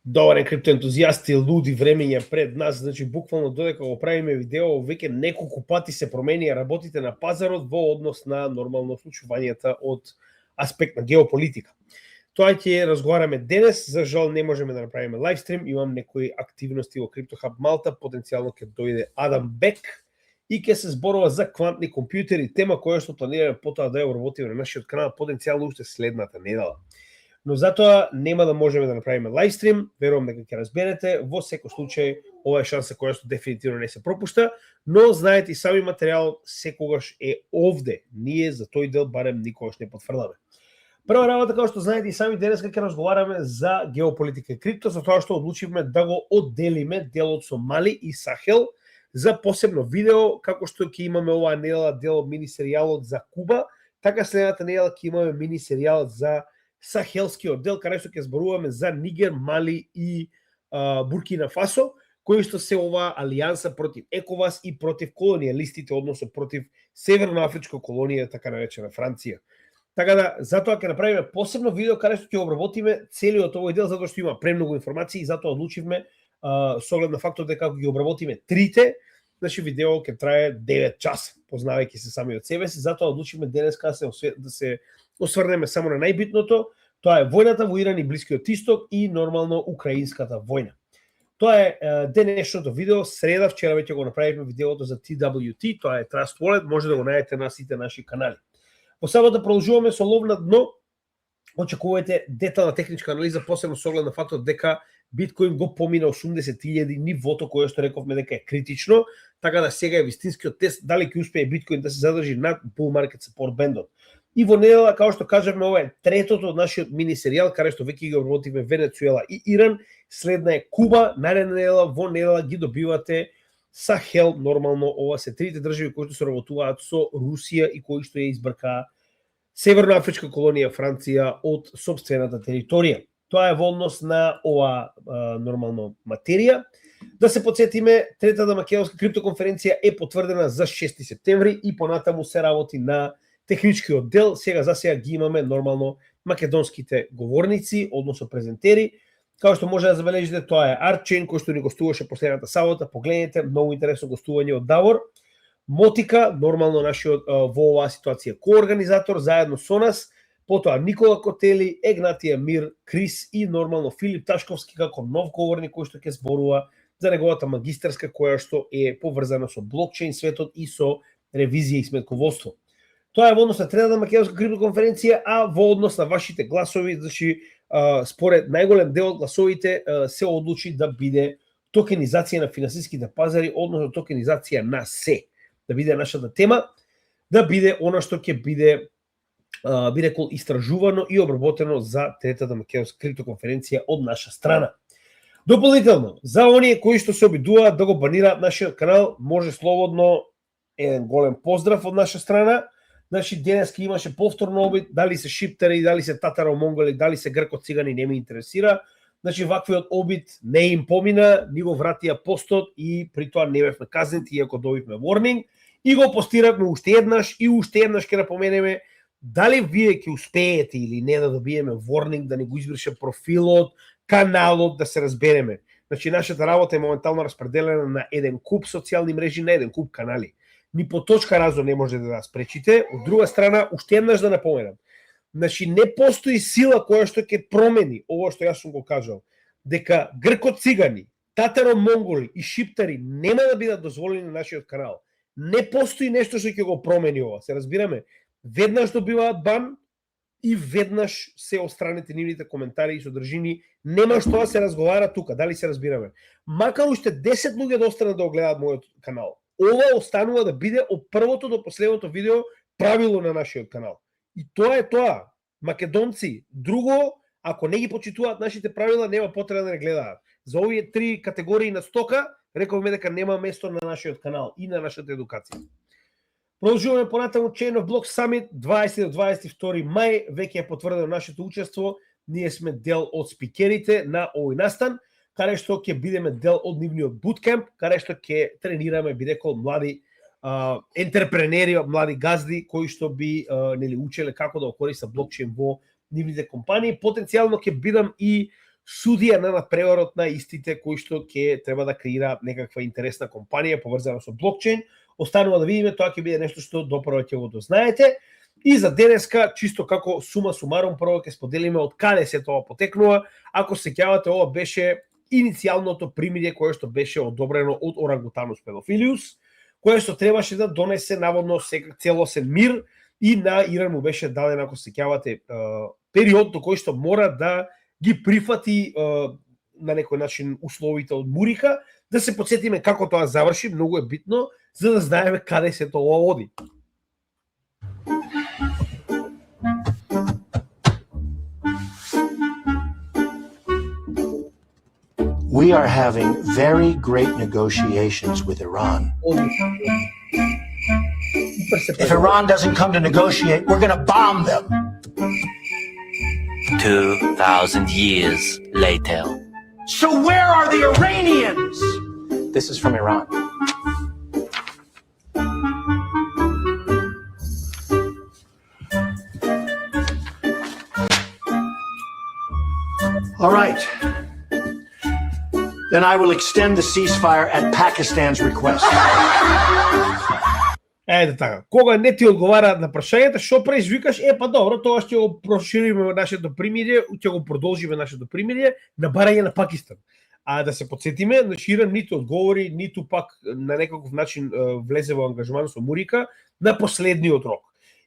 Добар криптоентузијасти, луди времења пред нас, значи буквално додека го правиме видео, веќе неколку пати се промени работите на пазарот во однос на нормално случувањата од аспект на геополитика. Тоа ќе разговараме денес, за жал не можеме да направиме лайвстрим, имам некои активности во CryptoHub Малта, потенцијално ќе дојде Адам Бек и ќе се зборува за квантни компјутери, тема која што планираме потоа да ја вработиме на нашиот канал, потенцијално уште следната недела. Но затоа нема да можеме да направиме лайвстрим, верувам дека ќе разберете, во секој случај ова е шанса која што дефинитивно не се пропушта, но знаете и сами материјал секогаш е овде, ние за тој дел барем никогаш не потврдаме. Прва работа, како што знаете и сами денес ќе разговараме за геополитика и крипто, за тоа што одлучивме да го одделиме делот со Мали и Сахел за посебно видео, како што ќе имаме оваа недела дел од мини серијалот за Куба, така следната недела ќе имаме мини серијал за Сахелскиот дел, каде што ќе зборуваме за Нигер, Мали и Буркина Фасо, кои што се оваа алијанса против ЕКОВАС и против колонијалистите, односно против Северноафричка колонија, така наречена Франција. Така да, затоа ќе направиме посебно видео каде што ќе обработиме целиот овој дел, затоа што има премногу информации и затоа одлучивме со оглед на фактот дека ќе ги обработиме трите, значи видео ќе трае 9 часа, познавајќи се сами од себе си, затоа одлучивме денеска да се осврнеме само на најбитното, тоа е војната во Иран и Блискиот Исток и нормално украинската војна. Тоа е денешното видео, среда, вчера веќе го направивме видеото за TWT, тоа е Trust Wallet, може да го најдете на сите наши канали. По сабота продолжуваме со лов на дно, очекувајте детална техничка анализа, посебно со оглед на фактот дека биткоин го помина 80.000 нивото кое што рековме дека е критично, така да сега е вистинскиот тест дали ќе успее биткоин да се задржи над bull market support бендот. И во недела, како што кажавме, ова е третото од нашиот мини серијал, каде што веќе ги обработивме Венецуела и Иран, следна е Куба, наредна недела, во недела ги добивате Сахел, нормално, ова се трите држави кои што се работуваат со Русија и кои што ја избркаа Северноафричка колонија Франција од сопствената територија. Тоа е во однос на ова нормално материја. Да се подсетиме, третата македонска криптоконференција е потврдена за 6 септември и понатаму се работи на техничкиот дел. Сега ги имаме нормално македонските говорници, односно презентери. Како што може да забележите, тоа е Artchain, кој што ни гостуваше последната сабота. Погледнете, многу интересно гостување од Давор. Мотика, нормално нашиот во оваа ситуација коорганизатор, заедно со нас, потоа Никола Котели, Егнатија Мир, Крис и нормално Филип Ташковски како нов говорник кој што ќе зборува за неговата магистарска која што е поврзана со блокчейн светот и со ревизија и сметководство. Тоа е во однос на третата македонска криптоконференција, а во однос на вашите гласови, значи според најголем дел од гласовите се одлучи да биде токенизација на финансиските пазари, односно токенизација на се. Да биде нашата тема, да биде она што ќе биде би рекол истражувано и обработено за третата македонска криптоконференција од наша страна. Дополнително, за оние кои што се обидуваат да го банираат нашиот канал, може слободно еден голем поздрав од наша страна. Значи, денеска имаше повторно обид, дали се шиптари, дали се татаро-монголи, дали се грко-цигани, не ме интересира. Значи, ваквиот обид не им помина, ни го вратија постот и при тоа не бевме казнети, иако добивме warning. И го постиравме уште еднаш и уште еднаш ќе напоменеме дали вие ќе успеете или не да добиеме warning, да не го избрише профилот, каналот, да се разбереме. Значи, нашата работа е моментално распределена на еден куп социјални мрежи, на еден куп канали. Ни по точка разно не може да спречите. Од друга страна, уште еднаш да напоменам. Значи, не постои сила која што ќе промени ово што јас сум го кажал, дека грко-цигани, татаро-монголи и шиптари нема да бидат дозволени на нашиот канал. Не постои нешто што ќе го промени ова. Се разбираме? Веднаш добиваат бан и веднаш се отстраните нивните коментари и содржини. Нема што да се разговара тука, дали се разбираме? Макар уште 10 луѓе да останат да огледаат мојот канал. Ова останува да биде од првото до последното видео правило на нашиот канал. И тоа е тоа. Македонци, друго, ако не ги почитуваат нашите правила, нема потреба да не гледаат. За овие три категории на стока, рековме дека нема место на нашиот канал и на нашата едукација. Продолжуваме понатаму Chain of Blocks Summit 20 до 22 мај, веќе е потврдено нашето учество. Ние сме дел од спикерите на овој настан, каде што ќе бидеме дел од нивниот буткемп, каде што ќе тренираме, би рекол, млади ентерпренери, млади газди кои што би нели учеле како да користат блокчейн во нивните компании. Потенцијално ќе бидам и судија на надпреварот на истите кои што ќе треба да креираат некаква интересна компанија поврзана со блокчейн. Останува да видиме, тоа ќе биде нешто што допрво ќе го дознаете. И за денеска, чисто како сума сумарум, прво ќе споделиме од каде се тоа потекнува. Ако се сеќавате, ова беше иницијалното примирие кое што беше одобрено од Орангутанус педофилиус, кое што требаше да донесе наводно целосен мир и на Иран му беше даден, ако се сеќавате, период до кој што мора да ги прифати на некој начин условите од Мурика. Да се потсетиме како тоа заврши, многу е битно, за да знаеме каде се тоа оди. We are having very great negotiations with Iran. If Iran doesn't come to negotiate, we're going to bomb them. 2,000 years later. So where are the Iranians? This is from Iran. All right. Then I will extend the ceasefire at Pakistan's request. Еде така, кога не ти одговара на прашањата, што преизвикаш? Па добро, тоа ќе го прошириме нашето примирие, ќе го продолжиме нашето примирие на барање на Пакистан. А да се потсетиме, значи Иран ниту одговори, ниту пак на некаков начин влезе во ангажман со Мурика на последниот рок.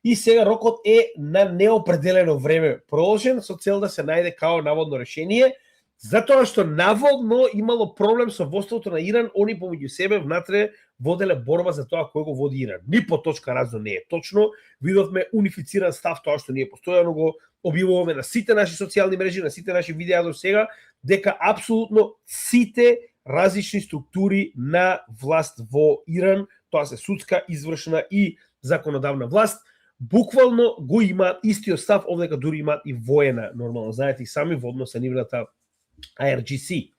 И сега рокот е на неопределено време продолжен со цел да се најде као наводно решение, затоа што наводно имало проблем со водството на Иран, они помеѓу себе внатре воделе борба за тоа кој го води Иран. Ни по точка разно не е точно, видовме унифициран став, тоа што ние постојано го објавуваме на сите наши социјални мрежи, на сите наши видеа до сега, дека апсолутно сите различни структури на власт во Иран, тоа се судска, извршна и законодавна власт, буквално го имаат истиот став, овдека дури имаат и воена, нормално знаете и сами, во однос на нивната IRGC.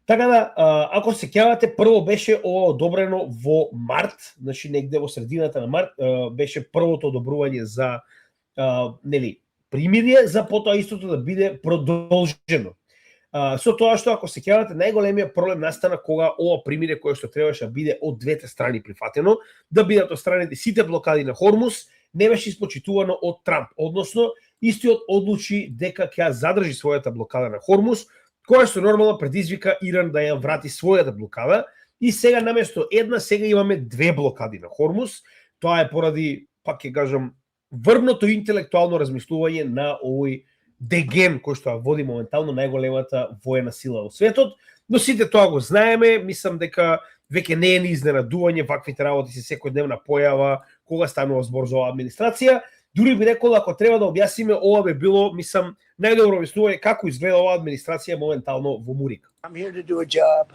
Така да, ако се сеќавате, прво беше ова одобрено во март, значи негде во средината на март, беше првото одобрување за примирие, за потоа истото да биде продолжено. Со тоа што, ако се сеќавате, најголемиот проблем настана кога ова примирие кое што требаше да биде од двете страни прифатено, да бидат отстранети сите блокади на Хормус, не беше испочитувано од Трамп, односно истиот одлучи дека ќе задржи својата блокада на Хормус, која што нормално предизвика Иран да ја врати својата блокада, и сега наместо една, сега имаме две блокади на Хормус. Тоа е поради, пак ќе кажам, врното интелектуално размислување на овој деген кој што води моментално најголемата воена сила во светот, но сите тоа го знаеме, мислам дека веќе не е ни изненадување, ваквите работи се секојдневна појава кога станува збор за оваа администрација. Дури би рекол, ако треба да објасниме, ова би било, мислам, најдобро објаснување како изгледа оваа администрација моментално во Мурик. I'm here to do a job.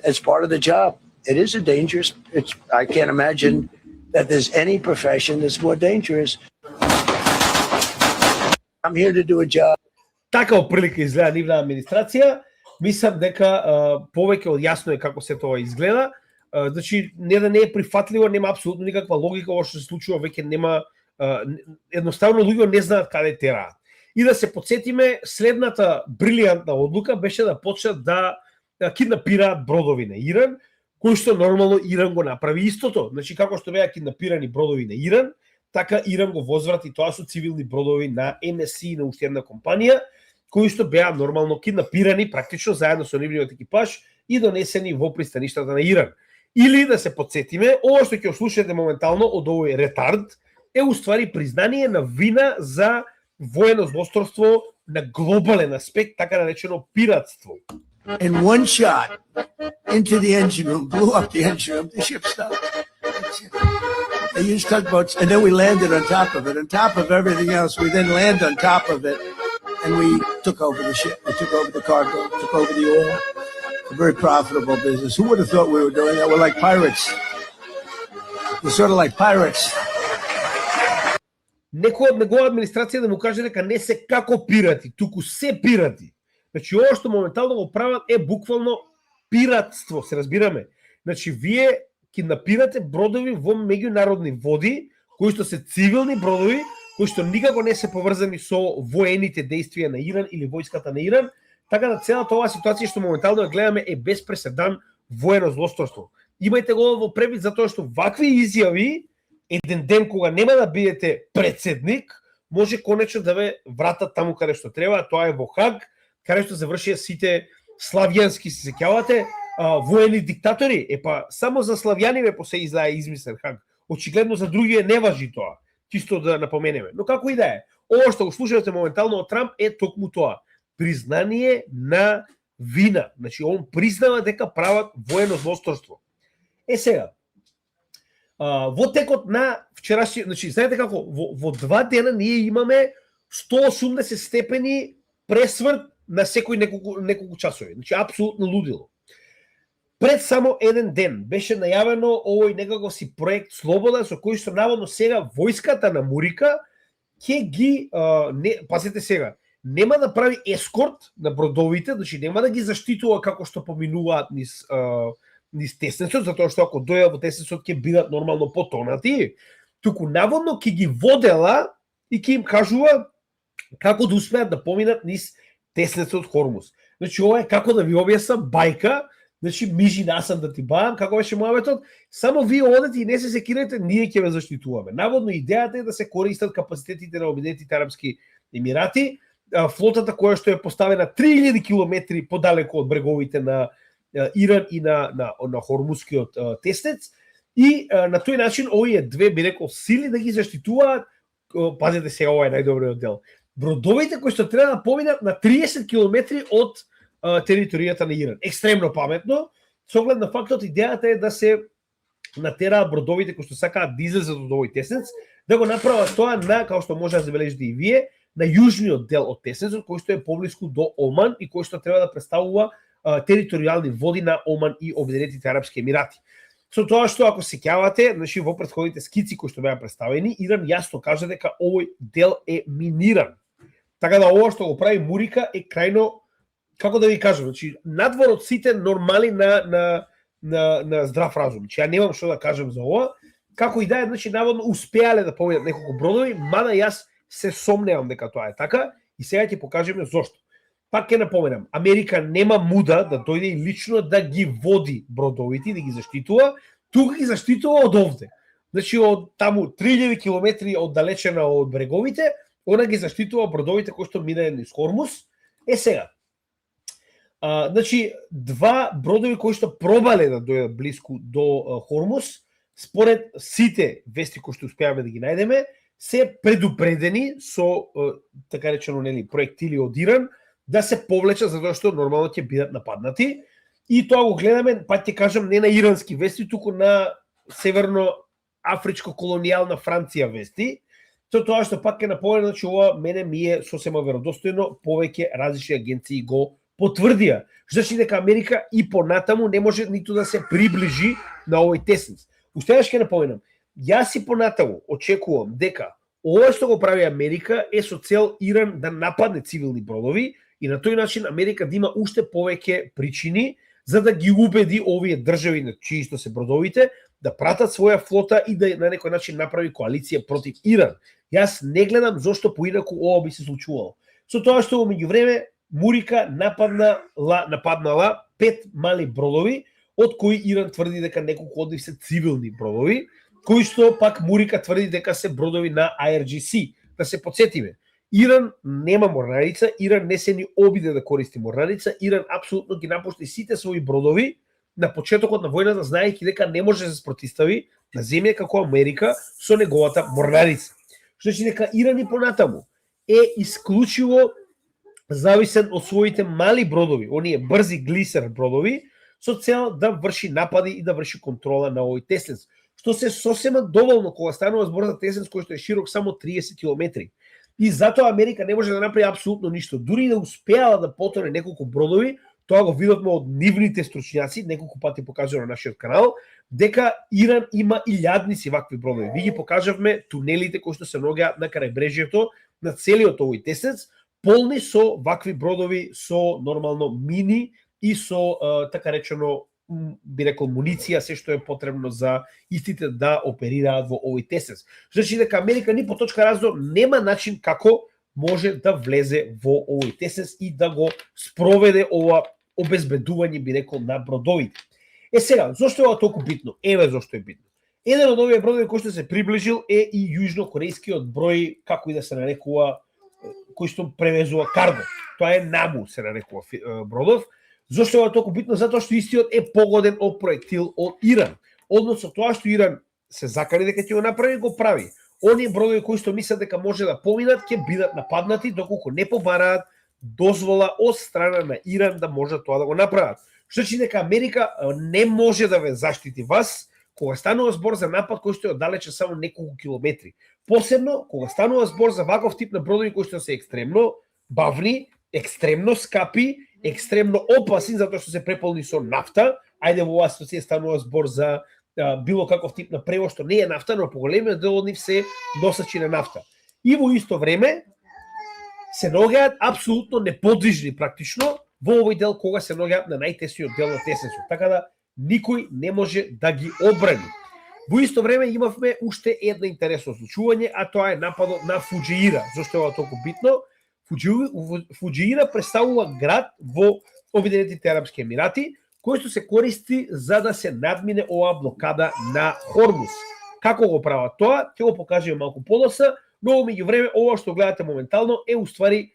As part of the job, it is a dangerous. I can't imagine that there's any profession that's more dangerous. I'm here to do a job. Така оприлика изгледа нивна администрација. Мислам дека повеќе од јасно е како се тоа изгледа. Значи, не да не е прифатливо, нема апсолутно никаква логика во што се случува, веќе нема, едноставно луѓе не знаат каде тераат. И да се потсетиме, следната брилијантна одлука беше да почнат да киднапираат бродови на Иран, кои што нормално Иран го направи истото. Значи, како што беа киднапирани бродови на Иран, така Иран го возврати тоа со цивилни бродови на MSC, на уште една компанија, кои што беа нормално киднапирани практично заедно со нивниот екипаж и донесени во пристаништата на Иран. Или да се потсетиме, ова што ќе слушате моментално од овој ретард е уствари признание на вина за воено злосторство на глобален аспект, така наречено пиратство. And one shot into the engine room, blew up the engine room, the ship stopped. They used tugboats, and then we landed on top of it. On top of everything else, we then land on top of it, and we took over the ship. We took over the cargo, took over the oil. A very profitable business. Who would have thought we were doing that? We're like pirates. We're sort of like pirates. Некој од негова администрација да му каже дека не се како пирати, туку се пирати. Значи, ова што моментално го прават е буквално пиратство, се разбираме. Значи, вие киднапирате бродови во меѓународни води, кои што се цивилни бродови, кои што никако не се поврзани со воените действија на Иран или војската на Иран, Така да целата оваа ситуација што моментално ја гледаме е без преседан воено злосторство. Имајте го во превид затоа што вакви изјави еден ден кога нема да бидете председник, може конечно да ве вратат таму каде што треба, тоа е во Хаг, каде што завршија сите славјански, се сеќавате, воени диктатори. Епа само за славјани ме посе издаја измислен Хаг. Очигледно за другие не важи тоа. Чисто да напоменеме. Но како и да е, ова што го слушате моментално од Трамп е токму тоа. Признание на вина. Значи, он признава дека прават воено злосторство. Сега, во текот на вчерашни, значи, знаете како, во 2 дена ние имаме 180 степени пресврт на секој неколку часови. Значи, апсолутно лудило. Пред само еден ден беше најавено овој некако си проект Слобода, со кој што наводно сега војската на Мурика ќе ги, пазете сега, нема да прави ескорт на бродовите, значи нема да ги заштитува како што поминуваат низ Теснецот, затоа што ако дојдат во Теснецот ќе бидат нормално потонати, туку наводно ќе ги водела и ќе им кажува како да успеат да поминат низ Теснецот Хормус. Значи ова е како да ви објаснам бајка, значи мижи насам да ти баам, како беше мојаветот, само вие одете и не се секирајте, ние ќе ве заштитуваме. Наводно идејата е да се користат капацитетите на Обединетите арапски емирати, флотата која што е поставена 3000 километри подалеку од бреговите на Иран и на Хормускиот Теснец, и на тој начин овие две, би рекол, сили да ги заштитуваат. Пазете сега, ова е најдобриот дел. Бродовите кои што треба да поминат на 30 километри од територијата на Иран. Екстремно паметно, со оглед на фактот идејата е да се натераат бродовите кои што сакаат да излезат од овој Теснец, да го направат тоа на, како што може да забележите и вие, на јужниот дел од Теснецот, кој што е поблиску до Оман и кој што треба да представува територијални води на Оман и Обединетите арапски емирати. Со тоа што, ако се сеќавате, значи во претходните скици кои што беа представени, Иран јасно кажа дека овој дел е миниран. Така да ова што го прави Мурика е крајно, како да ви кажам, значи надвор од сите нормали на здрав разум. Значи ја немам што да кажам за ова. Како и да е, значи наводно успеале да поминат неколку бродови, мада јас се сомневам дека тоа е така и сега ќе покажеме зошто. Пак ќе напоменам, Америка нема муда да дојде и лично да ги води бродовите, да ги заштитува, тука ги заштитува од овде. Значи од таму 3000 километри оддалечена од бреговите, она ги заштитува бродовите кои што минаат низ Хормус. Сега, значи, 2 бродови кои што пробале да дојдат блиску до Хормус, според сите вести кои што успеаваме да ги најдеме, се предупредени со, така речено, нели, проектили од Иран, да се повлечат затоа што нормално ќе бидат нападнати. И тоа го гледаме, па ќе кажам, не на ирански вести, туку на северно-афричко-колонијална Франција вести. Тоа што пак ќе напоменам, значи ова мене ми е сосема веродостојно, повеќе различни агенции го потврдија. Значи дека Америка и понатаму не може ниту да се приближи на овој Теснец. Уште ќе напоменам, јас и понатаму очекувам дека ова што го прави Америка е со цел Иран да нападне цивилни бродови и на тој начин Америка да има уште повеќе причини за да ги убеди овие држави на чии што се бродовите да пратат своја флота и да на некој начин направи коалиција против Иран. Јас не гледам зошто поинаку ова би се случувало. Со тоа што во меѓувреме Мурика нападнала 5 мали бродови, од кои Иран тврди дека неколку од нив се цивилни бродови, кои што пак Мурика тврди дека се бродови на IRGC. Да се подсетиме, Иран нема морнарица, Иран не се ни обиде да користи морнарица, Иран апсолутно ги напушти сите своји бродови на почетокот на војната, знаејќи дека не може да се спротистави на земја како Америка со неговата морнарица. Значи дека Иран и понатаму е исклучиво зависен од своите мали бродови, оние брзи глисер бродови, со цел да врши напади и да врши контрола на овој Теснец, што се сосема доволно кога станува збор за Теснец кој што е широк само 30 километри. И затоа Америка не може да направи апсолутно ништо. Дури да успеала да потоне неколку бродови, тоа го видовме од нивните стручњаци, неколку пати покажува на нашиот канал, дека Иран има илјадници вакви бродови. Ви ги покажавме тунелите кои што се наоѓаат на крајбрежјето на целиот овој Теснец, полни со вакви бродови, со нормално мини и со, така речено, би рекол, муниција, се што е потребно за истите да оперираат во овој Теснец. Значи дека Америка ни по точка раздор нема начин како може да влезе во овој тесенс и да го спроведе ова обезбедување, би рекол, на бродовите. Сега, зошто е ова толку битно? Еве зошто е битно. Еден од овие бродови кој што се приближил е и јужнокорејскиот број, како и да се нарекува, кој што превезува карго. Тоа е Наму, се нарекува бродов. Зошто е ова толку битно? Затоа што истиот е погоден од проектил од Иран. Односно тоа што Иран се закани дека ќе го направи, го прави. Оние бродови кои што мислат дека може да поминат, ќе бидат нападнати доколку не побараат дозвола од страна на Иран да може тоа да го направат. Што значи дека Америка не може да ве заштити вас кога станува збор за напад кој што е оддалече само неколку километри. Посебно кога станува збор за ваков тип на бродови кои што се екстремно бавни, екстремно скапи, екстремно опасни затоа што се преполни со нафта. Ајде во оваа ситуација станува збор за било каков тип на превоз што не е нафта, но поголемиот дел од нив се носачи на нафта. И во исто време се наоѓаат апсолутно неподвижни практично во овој дел кога се наоѓаат на најтесниот дел на тесенсот. Така да никој не може да ги одбрани. Во исто време имавме уште една интересно случување, а тоа е нападот на Фуџеира. Зошто е ова толку битно? Фуџеира представува град во Обединетите арапски емирати, кој што се користи за да се надмине оваа блокада на Хормус. Како го прават тоа? Ќе го покажеме малку подоцна, но меѓувреме ова што гледате моментално е уствари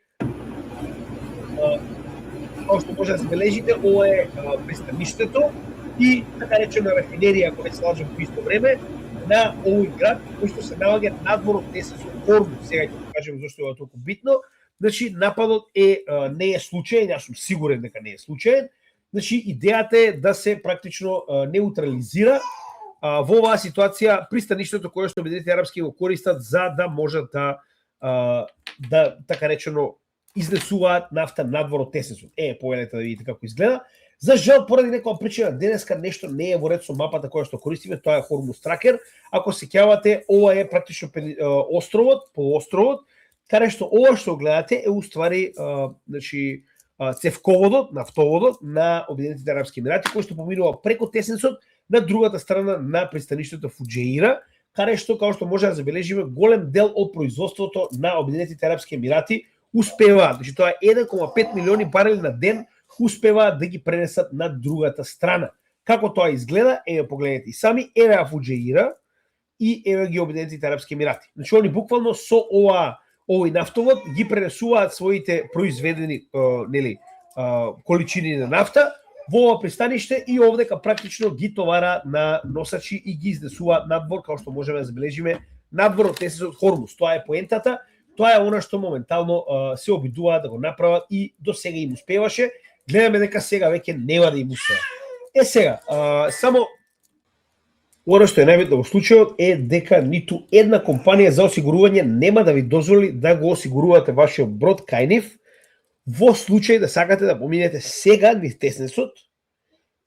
како што може да забележите, ова е пристаништето и така речена рафинерија која се наоѓа во исто време на овој град кој што се наоѓа надвор од тесенсот Хормус. Сега ќе покажеме зошто е ова толку битно. Значи нападот не е случаен, јас сум сигурен дека не е случаен. Значи идејата е да се практично неутрализира во оваа ситуација пристаништето кое што Обединетите арапски го користат за да можат да така речено изнесуваат нафта надвор од тесенсот. Повелете да видите како изгледа. За жал, поради некоја причина, денеска нешто не е во ред со мапата која што користиме, тоа е Хормус Тракер. Ако се сеќавате, ова е практично островот, полуостровот, каде што ова што гледате е уствари значи цевководот, нафтоводот на Обединетите арапски емирати, кој што поминува преко тесенсот на другата страна на пристаништето Фуџеира, каде што, како што може да забележиме, голем дел од производството на Обединетите арапски емирати успеваат. Значи тоа е 1,5 милиони барели на ден успеваат да ги пренесат на другата страна. Како тоа изгледа? Погледнете и сами, еве Фуџеира и еве ги Обединетите арапски емирати. Значи они буквално со овој нафтовод ги пренесуваат своите произведени количини на нафта во ова пристаниште и овдека практично ги товара на носачи и ги изнесуваат надвор, како што можеме да забележиме, надвор од тесенсот Хормус. Тоа е поентата, тоа е она што моментално се обидуваат да го направат и до сега им успеваше. Гледаме дека сега веќе нема да им успева. Сега, само ова што е најбитно во случајот е дека ниту една компанија за осигурување нема да ви дозволи да го осигурувате вашиот брод кај нив во случај да сакате да поминете сега низ тесенсот,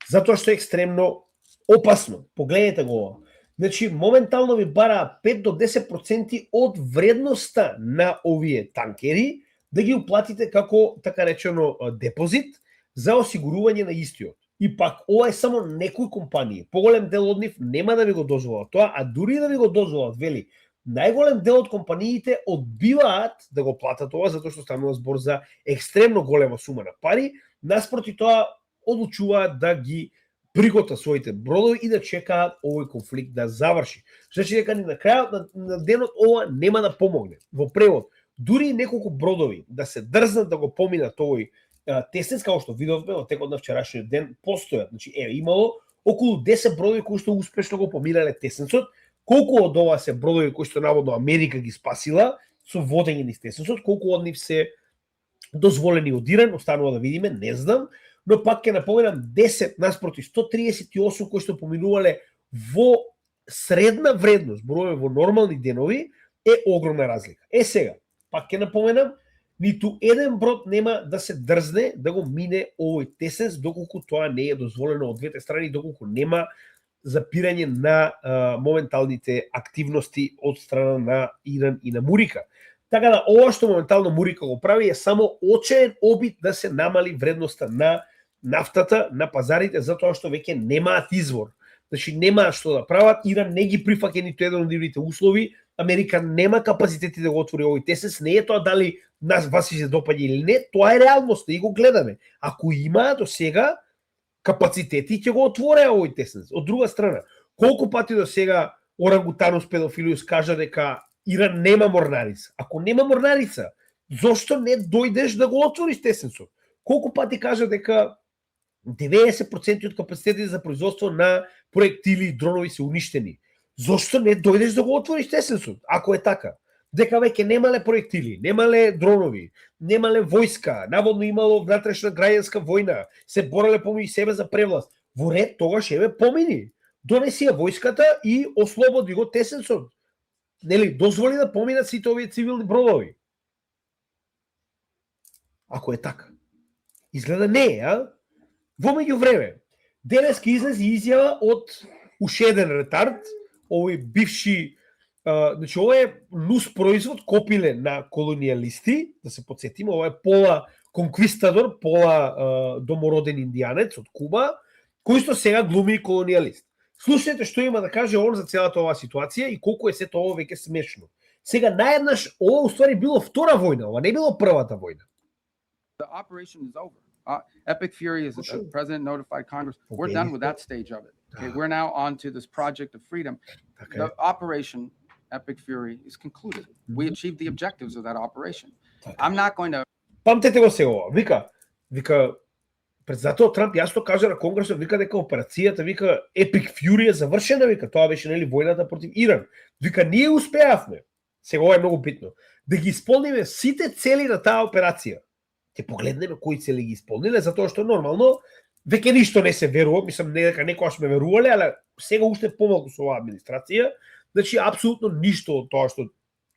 затоа што е екстремно опасно. Погледнете го ова. Значи, моментално ви бара 5 до 10% од вредноста на овие танкери да ги уплатите како така речено депозит за осигурување на истиот. И пак, ова е само некои компании. Поголем дел од нив нема да ви го дозволат тоа, а дури да ви го дозволат, вели, најголем дел од компаниите одбиваат да го платат ова, затоа што станува збор за екстремно голема сума на пари, наспроти тоа одлучуваат да ги приготват своите бродови и да чекаат овој конфликт да заврши. Значи дека ни на крајот на денот ова нема да помогне. Во превод, дури неколку бродови да се дрзнат да го поминат овој тесенс, како што видовме во текот на вчерашниот ден, постојат. Значи, имало околу 10 бродови кои што успешно го поминале тесенсот. Колку од ова се бродови кои што наводно Америка ги спасила со водење низ тесенсот, колку од нив се дозволени од Иран, останува да видиме, не знам, но пак ќе напоменам 10 наспроти 138 кои што поминувале во средна вредност, зборуваме во нормални денови, е огромна разлика. Сега, пак ќе напоменам, ниту еден брод нема да се дрзне да го мине овој тесенс доколку тоа не е дозволено од двете страни, доколку нема запирање на моменталните активности од страна на Иран и на Мурика. Така да, ова што моментално Мурика го прави е само очаен обид да се намали вредноста на нафтата на пазарите, затоа што веќе немаат извор. Значи, немаат што да прават, Иран не ги прифаќа ниту еден од нивните услови, Америка нема капацитети да го отвори овој тесенс, не е тоа дали вас се допаѓа или не, тоа е реалност и го гледаме. Ако има до сега капацитети, ќе го отвореа овој тесенс. Од друга страна, колку пати до сега Орангутанус педофилиус кажа дека Иран нема морнарица. Ако нема морнарица, зошто не дојдеш да го отвориш тесенсот? Колку пати кажа дека 90% од капацитетите за производство на проектили и дронови се уништени? Зошто не дојдеш да го отвориш тесенсот? Ако е така, дека веќе немале проектили, немале дронови, немале војска, наводно имало внатрешна граѓанска војна, се бореле помеѓу себе за превласт. Во ред, тогаш еве помини. Донеси ја војската и ослободи го тесенсот. Нели, дозволи да поминат сите овие цивилни бродови. Ако е така. Изгледа не е, а? Во меѓувреме, денеска излезе изјава од уште еден ретард, овој бивши, значи ова е нус производ, копиле на колонијалисти, да се подсетиме, ова е пола конквистадор, пола домороден индијанец од Куба, кој што сега глуми колонијалист. Слушајте што има да каже он за целата оваа ситуација и колку е сето ова веќе смешно. Сега наеднаш ова уствари било втора војна, ова не било првата војна. The operation is over. Epic Fury, as the president notified Congress, we're done with that stage of it. Okay, we're now on to this project of freedom. Okay. The operation, Epic Fury, is concluded. We achieved the objectives of that operation. I'm not going to... Памтете го сега ова. Вика, председател Трамп јасно кажа на Конгресот, вика дека операцијата, вика Epic Fury е завршена, вика, тоа беше нели војната против Иран. Вика, ние успеавме. Сега ова е многу битно. Да ги исполниме сите цели на таа операција. Ќе погледнеме кои цели ги исполниле, затоа што нормално веќе ништо не се верува, мислам не дека некогаш ме верувале, али сега уште помалку со оваа администрација, значи апсолутно ништо од тоа што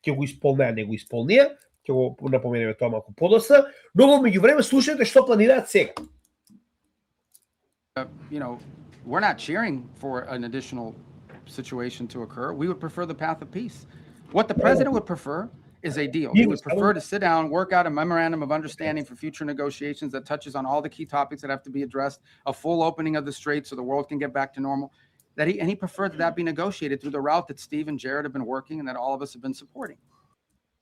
ќе го исполнеа не го исполнија, ќе го напоменеме тоа малку подоцна, но во меѓувреме слушајте што планираат сега. We're not cheering for an additional situation to occur. We would prefer the path of peace. What the president would prefer is a deal. He would prefer to sit down, work out a memorandum of understanding for future negotiations that touches on all the key topics that have to be addressed, a full opening of the strait so the world can get back to normal. He preferred that be negotiated through the route that Steve and Jared have been working and that all of us have been supporting.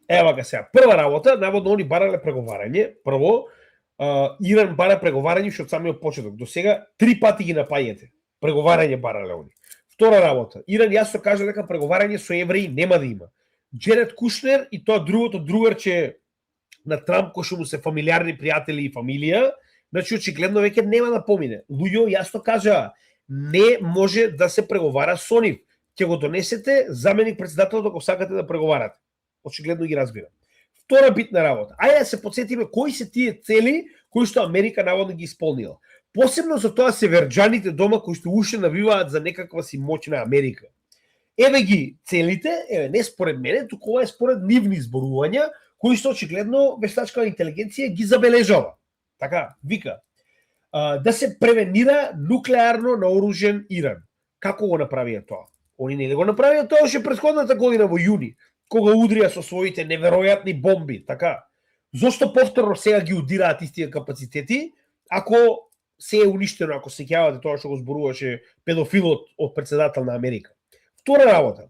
Ева га сега, прва работа, наводно они барале преговарање. Прво, Иран бара преговарање уште од самиот почеток. До сега 3 пати ги напаѓате. Преговарање барале они. Втора работа, Иран јасно кажа дека преговарање со евреи нема да има. Джеред Кушнер и тоа другото другарче на Трамп, кои што му се фамилиарни пријатели и фамилија, значи очигледно веќе нема да помине. Луѓе јасно кажа, не може да се преговара со нив. Ќе го донесете заменик председател ако сакате да преговарате. Очигледно ги разбира. Втора битна работа. Ајде да се подсетиме кои се тие цели кои што Америка наводно ги исполнила. Посебно за тоа северџаните дома кои што уште навиваат за некаква си моќна Америка. Еве ги целите, еве не според мене, туку ова е според нивни зборувања, кои што очигледно вештачка интелигенција ги забележава. Така, вика, да се превенира нуклеарно наоружен Иран. Како го направија тоа? Они не го направија тоа уште претходната година во јуни, кога удрија со своите неверојатни бомби, така? Зошто повторно сега ги удираат истите капацитети, ако се е уништено, ако се сеќавате тоа што го зборуваше педофилот од председател на Америка? Втора работа.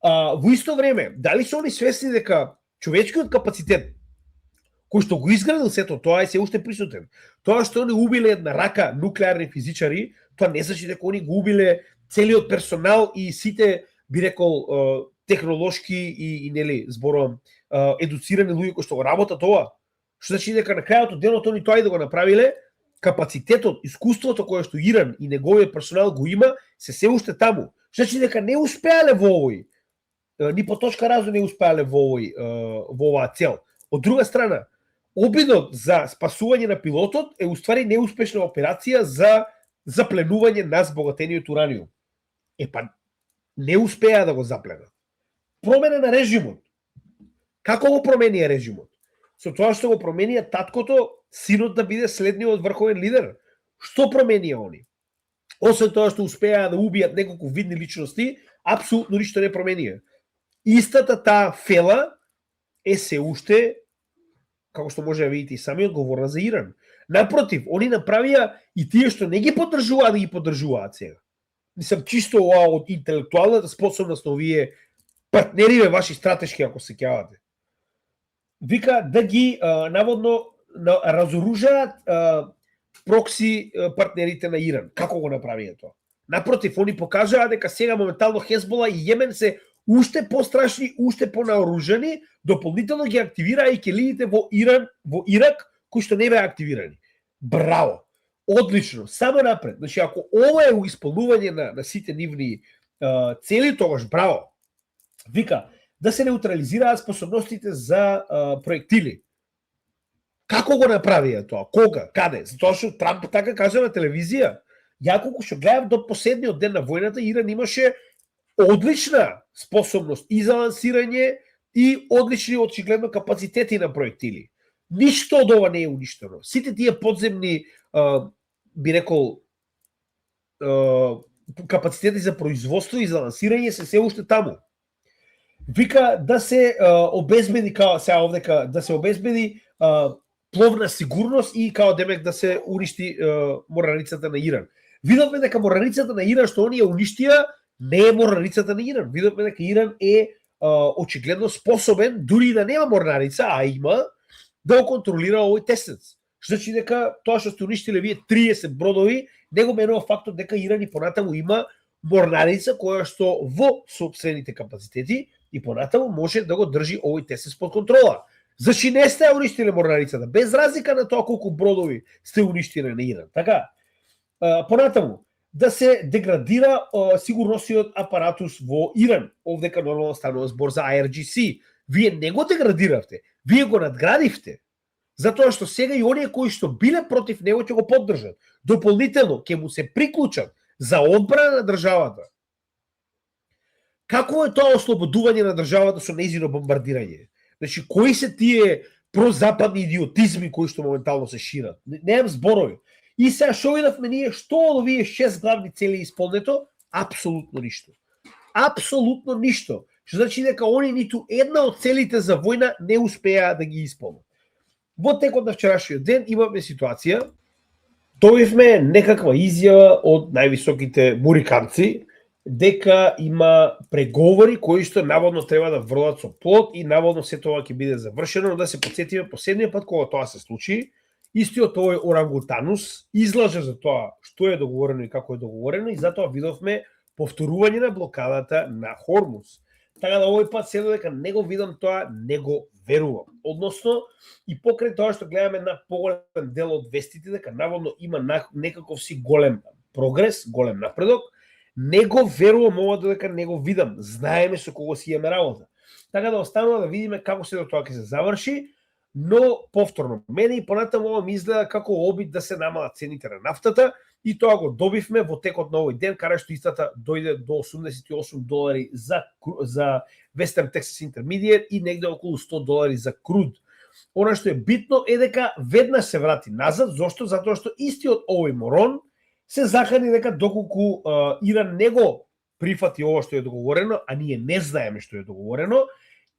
Во исто време, дали се они свесни дека човечкиот капацитет кој што го изградил сето тоа е се уште присутен. Тоа што они убиле една рака нуклеарни физичари, тоа не значи дека они го убиле целиот персонал и сите, би рекол, технолошки и нели зборувам едуцирани луѓе кои што го работат тоа. Што значи дека на крајот од денот они тоа и да го направиле, капацитетот, искуството кое што Иран и неговиот персонал го има, се уште таму. Што значи дека не успеале во овој, ни по точка разум не успеале во оваа цел. Од друга страна, обидот за спасување на пилотот е уствари неуспешна операција за запленување на збогатениот ураниум. Не успеа да го запленат. Промена на режимот. Како го променија режимот? Со тоа што го променија таткото, синот да биде следниот врховен лидер. Што променија они? Освен тоа што успеа да убијат неколку видни личности, апсолутно ништо не променија. Истата таа фела е се уште, како што може да видите и сами, одговорна за Иран. Напротив, они направија и тие што не ги поддржуваат да ги поддржуваат сега. Мислам, чисто од интелектуалната способност на овие партнериве ваши стратешки, ако се кјавате. Вика да ги наводно разоружаат прокси партнерите на Иран. Како го направија тоа? Напротив, они покажаа дека сега моментално Хезбола и Јемен се уште пострашни, уште понаоружени, дополнително ги активирајќи линиите во Иран, во Ирак, кои што не беа активирани. Браво! Одлично, само напред. Значи, ако ова е исполнување на сите нивни цели, тогаш браво. Вика, да се неутрализираат способностите за проектили. Како го направија тоа? Кога? Каде? Затоа што Трамп така кажа на телевизија. Ја кога што гледав до последниот ден на војната, Иран имаше одлична способност и за лансирање и одлични очигледно капацитети на проектили. Ништо од ова не е уништено. Сите тие подземни би рекол капацитети за производство и за лансирање се уште таму. Вика да се обезбеди као сега овдека да се обезбеди пловна сигурност и као демек да се уништи морнаницата на Иран. Видовме дека морнаницата на Иран што оние уништија не е морнаницата на Иран. Видовме дека Иран е очигледно способен дури да нема морнарица, а има да го контролира овој тесец. Значи дека тоа што сте уништиле вие 30 бродови, не го менува фактот дека Иран и понатаму има морнарица која што во сопствените капацитети и понатаму може да го држи овој тесец под контрола. Значи не сте уништиле морнарицата, без разлика на тоа колку бродови сте уништиле на Иран. Така, понатаму, да се деградира сигурносниот апаратус во Иран. Овдека нормално станува збор за IRGC. Вие не го деградиравте, вие го надградивте. Затоа што сега и оние кои што биле против него ќе го поддржат. Дополнително ќе му се приклучат за одбрана на државата. Како е тоа ослободување на државата со нејзино бомбардирање? Значи, кои се тие прозападни идиотизми кои што моментално се шират? Немам зборови. И сега шо видавме ние, што од овие 6 главни цели исполнето? Апсолутно ништо. Апсолутно ништо. Што значи дека они ниту една од целите за војна не успеа да ги исполнат. Во текот на вчерашниот ден имаме ситуација, добивме некаква изјава од највисоките муриканци дека има преговори кои што наводно треба да врват со плод и наводно се тоа ќе биде завршено, но да се потсетиме последниот пат кога тоа се случи, истиот овој орангутанус излажа за тоа што е договорено и како е договорено и затоа видовме повторување на блокадата на Хормуз. Така да овој пат се додека не го видам тоа, не го верувам. Односно, и покрај тоа што гледаме на поголем дел од вестите дека наводно има некаков си голем прогрес, голем напредок, не го верувам ова додека не го видам. Знаеме со кого си имаме работа. Така да останува да видиме како се до тоа ќе се заврши, но повторно мене и понатаму ова ми изгледа како обид да се намалат цените на нафтата и тоа го добивме во текот на овој ден, каде што истата дојде до $88 за Western Texas Intermediate и негде околу $100 за круд. Она што е битно е дека веднаш се врати назад, зошто? Затоа што истиот овој морон се закани дека доколку Иран не го прифати ова што е договорено, а ние не знаеме што е договорено,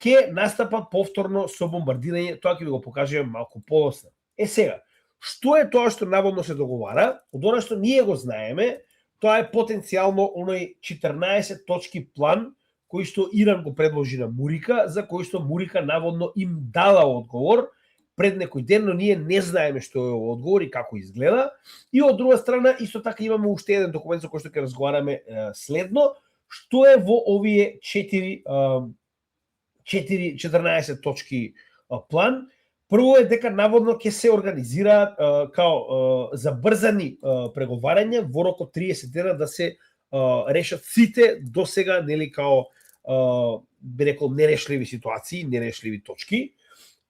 ќе настапат повторно со бомбардирање, тоа ќе ви го покажеме малку подоцна. Сега, што е тоа што наводно се договара? Од она што ние го знаеме, тоа е потенцијално оној 14 точки план кој што Иран го предложи на Мурика, за кој што Мурика наводно им дала одговор пред некој ден, но ние не знаеме што е овој одговор и како изгледа. И од друга страна, исто така имаме уште еден документ за кој што ќе разговараме следно, што е во овие 14 точки план. Прво е дека наводно ќе се организираат забрзани преговарања во рок од 30 дена да се решат сите до сега нели би рекол нерешливи ситуации, нерешливи точки.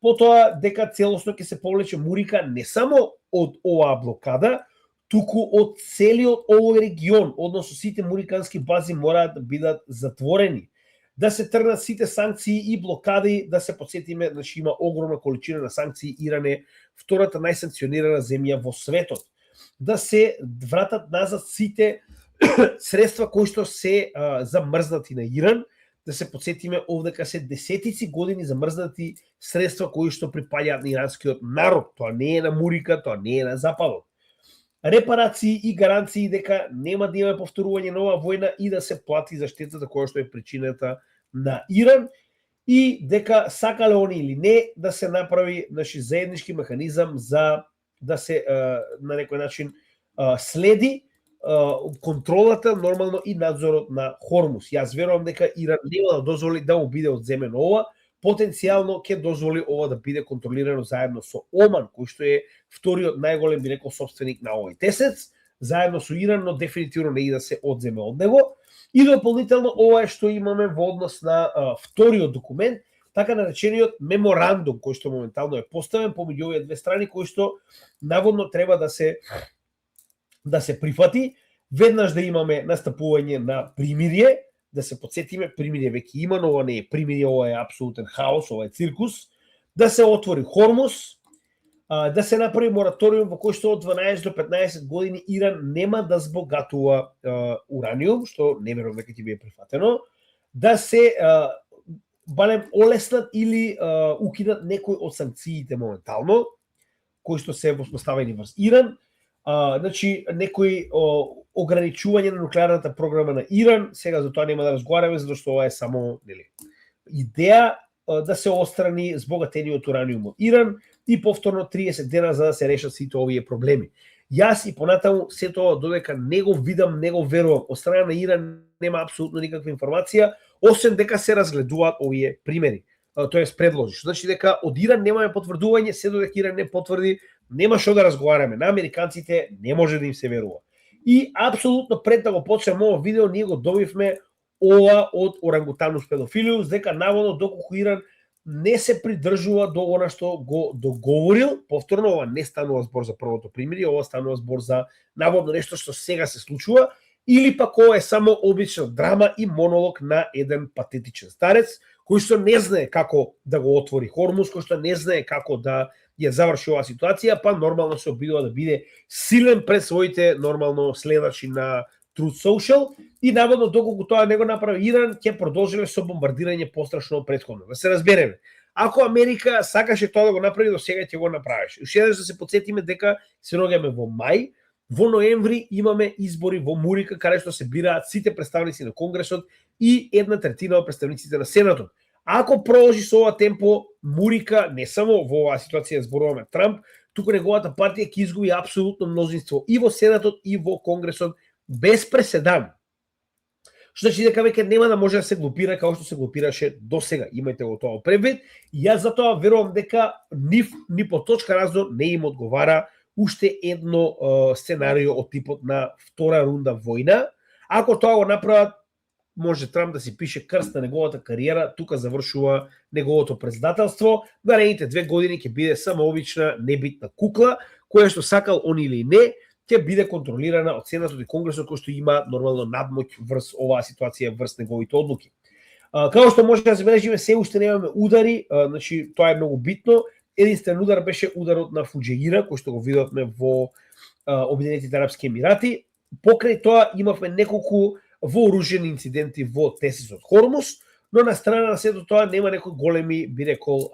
Потоа дека целосно ќе се повлече Мурика не само од оваа блокада, туку од целиот овој регион, односно сите мурикански бази мораат да бидат затворени. Да се тргнат сите санкции и блокади, да се подсетиме, значи има огромна количина на санкции, Иран е втората најсанкционирана земја во светот. Да се вратат назад сите средства кои што се замрзнати на Иран, да се подсетиме овдека се десетици години замрзнати средства кои што припаѓаат на иранскиот народ. Тоа не е на Мурика, тоа не е на Западот. Репарации и гаранции дека нема да има повторување на оваа војна и да се плати за штетата која што е причината на Иран и дека сакале они или не да се направи заеднички механизам за да се на некој начин следи контролата нормално и надзорот на Хормус. Јас верувам дека Иран нема да дозволи да му биде одземено ова, потенцијално ќе дозволи ова да биде контролирано заедно со Оман, кој што е вториот најголем би рекол собственик на овој тесец, заедно со Иран, но дефинитивно не и да се одземе од него. И дополнително ова е што имаме во однос на вториот документ, така наречениот меморандум кој што моментално е поставен помеѓу овие две страни, кој што наводно треба да се прифати, веднаш да имаме настапување на примирие, да се потсетиме, примирие веќе има, но ова не е примирие, ова е апсолутен хаос, ова е циркус, да се отвори Хормус, да се направи мораториум во кој што од 12 до 15 години Иран нема да збогатува ураниум, што не верувам дека ќе биде прифатено, да се барем олеснат или укинат некои од санкциите моментално, кои што се воспоставени врз Иран, значи некои ограничување на нуклеарната програма на Иран, сега за тоа нема да разговараме, зашто ова е само идеја да се отстрани збогатениот ураниум од Иран и повторно 30 дена за да се решат сите овие проблеми. Јас и понатаму се тоа додека не го видам, не го верувам. Од страна на Иран нема апсолутно никаква информација, освен дека се разгледуваат овие примери. Тоест предложи. Што значи дека од Иран немаме потврдување, се додека Иран не потврди, нема што да разговараме. На американците не може да им се верува. И апсолутно пред да го почнеме ова видео, ние го добивме ова од Орангутанус педофилиус, дека наводно доколку Иран не се придржува до она што го договорил, повторно ова не станува збор за првото примирие, ова станува збор за наводно нешто што сега се случува, или пак ова е само обична драма и монолог на еден патетичен старец, кој што не знае како да го отвори Хормус, кој што не знае како да ја заврши оваа ситуација, па нормално се обидува да биде силен пред своите нормално следачи на Truth Social и наводно доколку тоа не го направи Иран, ќе продолжиме со бомбардирање пострашно претходно. Да се разбереме. Ако Америка сакаше тоа да го направи, до сега ќе го направеше. Уште еднаш да се потсетиме дека се наоѓаме во мај, во ноември имаме избори во Мурика, каде што се бираат сите представници на Конгресот и 1/3 од представниците на Сенатот. Ако продолжи со ова темпо, Мурика, не само во оваа ситуација зборуваме Трамп, туку неговата партија ќе изгуби апсолутно мнозинство и во Сенатот и во Конгресот без преседан. Што значи дека веќе нема да може да се глупира како што се глупираше досега. Имајте го тоа превид. И јас затоа верувам дека ни по точка раздор не им одговара уште едно сценарио од типот на втора рунда војна. Ако тоа го направат, може Трамп да си пише крст на неговата кариера, тука завршува неговото председателство, наредните 2 години ќе биде само обична небитна кукла, која што сакал он или не, ќе биде контролирана од Сенатот и Конгресот, кој што има нормално надмоќ врз оваа ситуација, врз неговите одлуки. Како што може да забележиме, се уште немаме удари, значи тоа е многу битно. Единствен удар беше ударот на Фуџеира, кој што го видовме во Обединетите арапски емирати. Покрај тоа имавме неколку вооружени инциденти во тесецот Хормус, но на страна на сето тоа нема некои големи, би рекол,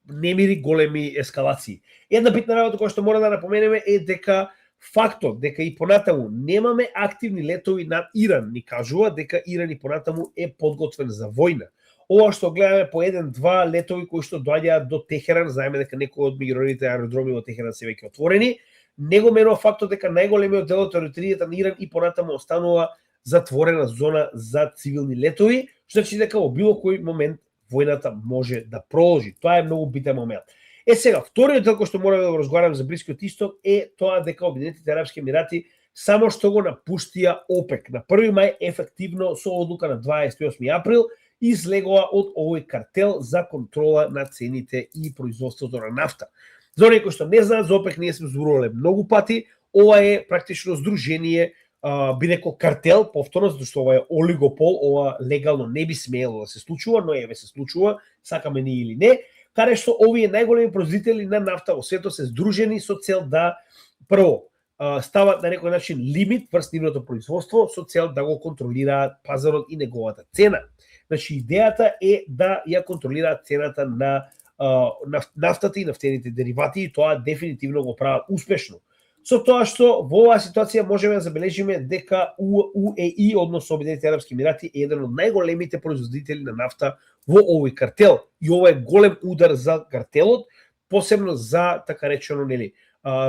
немири, големи ескалации. Една битна работа која што мора да напоменеме е дека фактот дека и понатаму немаме активни летови над Иран ни кажува дека Иран и понатаму е подготвен за војна. Ова што гледаме по 1-2 летови кои што доаѓаат до Техеран, знаеме дека некои од меѓународните аеродроми во Техеран се веќе отворени, не го менува фактот дека најголемиот дел од територијата на Иран и понатаму останува затворена зона за цивилни летови, што значи дека во било кој момент војната може да продолжи. Тоа е многу битен момент. Сега, вториот дел кој што мораме да го разговараме за Блискиот Исток е тоа дека Обединетите арапски емирати само што го напуштија ОПЕК. На 1 мај ефективно со одлука на 28 април излегува од овој картел за контрола на цените и производството на нафта. За оние кои што не знаат, за ОПЕК ние сме зборувале многу пати, ова е практично здружение, би рекол картел, повторно, затоа што ова е олигопол, ова легално не би смеело да се случува, но еве се случува, сакаме ни или не, каде што овие најголеми производители на нафта во светот се здружени со цел да прво стават на некој начин лимит врз нивното производство со цел да го контролираат пазарот и неговата цена. Значи идејата е да ја контролираат цената на нафтата и нафтените деривати и тоа дефинитивно го прават успешно. Со тоа што во оваа ситуација можеме да забележиме дека UAE, односно Обединетите арапски емирати, е еден од најголемите производители на нафта во овој картел. И ова е голем удар за картелот, посебно за така речено, нели,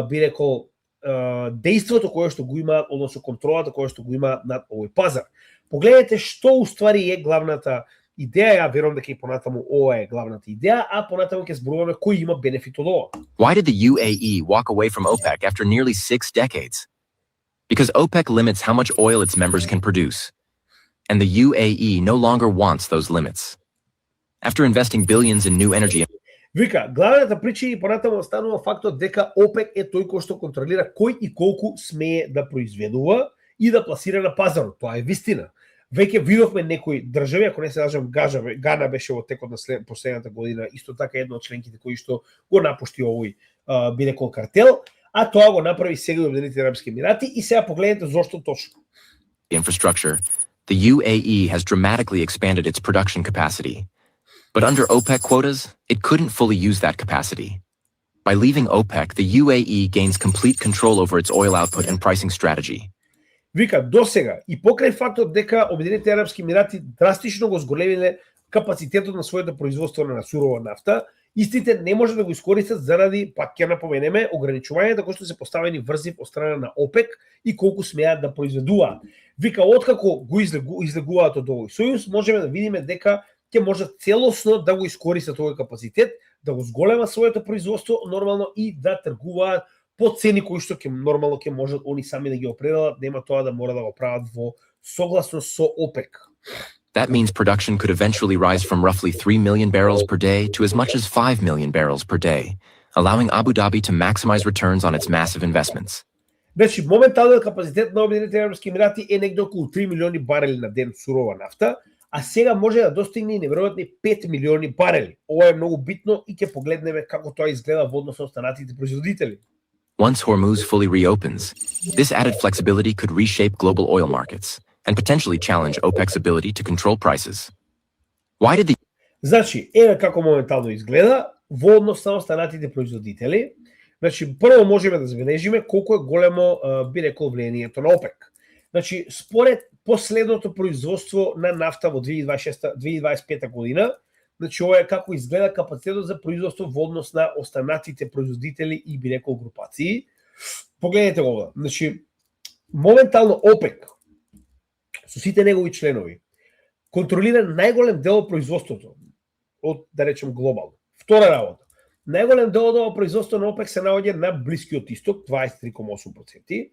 би рекол, дејството кое што го има, односно контролата која што го има над овој пазар. Погледнете што уствари е главната идеја, ја верувам дека и понатаму ова е главната идеја, а понатаму ќе зборуваме кој има бенефит од ова. Why did the UAE walk away from OPEC after nearly 6 decades? Because OPEC limits how much oil its members can produce. And the UAE no longer wants those limits. After investing billions in new energy... Вика, главната причина и понатаму останува фактот дека ОПЕК е тој кој што контролира кој и колку смее да произведува и да пласира на пазарот. Тоа е вистина. Веќе видовме некои држави, ако не се лажам, Гана беше во текот на последната година, исто така една од членките кои што го напушти овој би рекол картел, а тоа го направи сега Обединетите арапски емирати и сега погледнете зошто точно. Infrastructure, the UAE has dramatically expanded its production capacity. But under OPEC quotas, it couldn't fully use that capacity. By leaving OPEC, the UAE gains complete control over its oil output and pricing strategy. Вика, досега и покрај фактот дека Обединетите арапски емирати драстично го зголемиле капацитетот на своето производство на сурова нафта, истите не може да го искористат заради, пак ќе напоменеме, ограничувањата кои што се поставени врзив од страна на ОПЕК и колку смеат да произведуваат. Вика, откако го излегуваат од овој сојуз, можеме да видиме дека ќе можат целосно да го искористат овој капацитет, да го зголема своето производство нормално и да тргуваат по цени кои што нормално ќе можат они сами да ги определат, нема тоа да мора да го прават во согласно со ОПЕК. That means production could eventually rise from roughly 3 million barrels per day to as much as 5 million barrels per day, allowing Abu Dhabi to maximize returns on its massive investments. Значи, моменталниот капацитет на Обединетите арапски емирати е негде околу 3 милиони барели на ден сурова нафта, а сега може да достигне и неверојатни 5 милиони барели. Ова е многу битно и ќе погледнеме како тоа изгледа во однос на останатите производители. Once Hormuz fully reopens, this added flexibility could reshape global oil markets and potentially challenge OPEC's ability to control prices. Why did the... Значи, еве како моментално изгледа во однос на останатите производители. Значи, прво можеме да забележиме колку е големо, би рекол, влијанието на ОПЕК. Значи, според последното производство на нафта во 2025 година, значи, ова е како изгледа капацитетот за производство во однос на останатите производители и, би рекол, групации. Погледнете го ова. Значи, моментално ОПЕК, со сите негови членови, контролира најголем дел од производството, од, да речем, глобално. Втора работа. Најголем дел од ова производство на ОПЕК се наоѓа на Блискиот исток, 23,8%,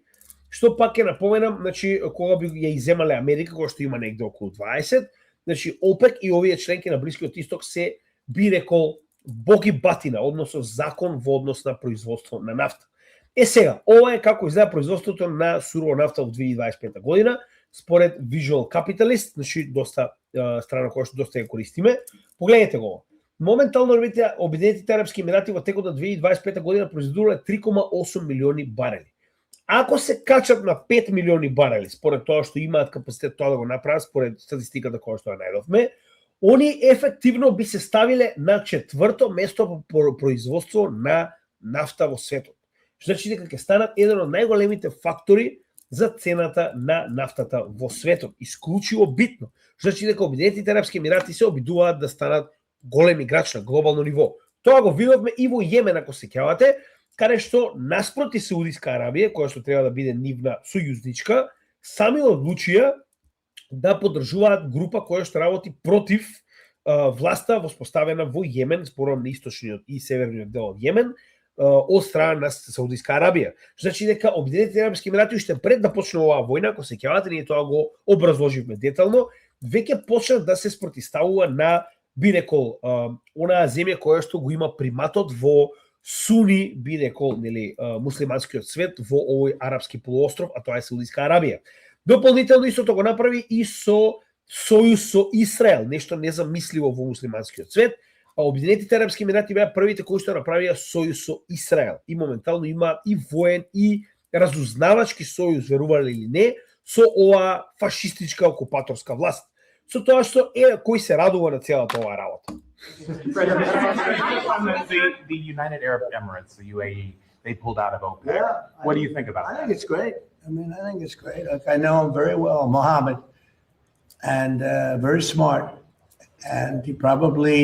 што пак ќе напоменам, значи, кога би ја иземале Америка, која што има негде околу 20%, значи, ОПЕК и овие членки на Блискиот исток се, би рекол, боги батина, односно закон во однос на производство на нафта. Сега, ова е како изгледа производството на сурова нафта во 2025 година, според Visual Capitalist, значи, доста страна која што доста ја користиме. Погледнете го. Моментално Обединетите арапски емирати во текот на 2025 година произведувале 3,8 милиони барели. Ако се качат на 5 милиони барели, според тоа што имаат капацитет тоа да го направат, според статистиката која што ја најдовме, они ефективно би се ставиле на 4-то место по производство на нафта во светот. Значи дека ќе станат еден од најголемите фактори за цената на нафтата во светот. Исклучиво битно. Значи дека Обединетите арапски емирати се обидуваат да станат голем играч на глобално ниво. Тоа го видовме и во Јемен, ако се сеќавате, каде што наспроти Саудиска Арабија, која што треба да биде нивна сојузничка, сами одлучија да поддржуваат група која што работи против власта воспоставена во Јемен, зборувам на источниот и северниот дел од Јемен, од страна на Саудиска Арабија. Значи дека Обединетите арапски емирати уште пред да почне оваа војна, ако се сеќавате, ние тоа го образложивме детално, веќе почна да се спротивставува на, би рекол, онаа земја која што го има приматот во суни, би рекол, нели, муслиманскиот свет во овој арапски полуостров, а тоа е Саудиска Арабија. Дополнително истото го направи и со сојуз со Израел, нешто незамисливо во муслиманскиот свет. Обединетите арапски емирати беа првите кои што направија сојуз со Израел и моментално има и воен и разузнавачки сојуз, верувале или не, со оваа фашистичка окупаторска власт. Со тоа што кој се радува на целата оваа работа. The United Arab Emirates, the UAE, they pulled out of OPEC. Yeah, What do you think about I that? think it's great. I mean, I think it's great. Like, I know him very well, Mohammed, and very smart. And he probably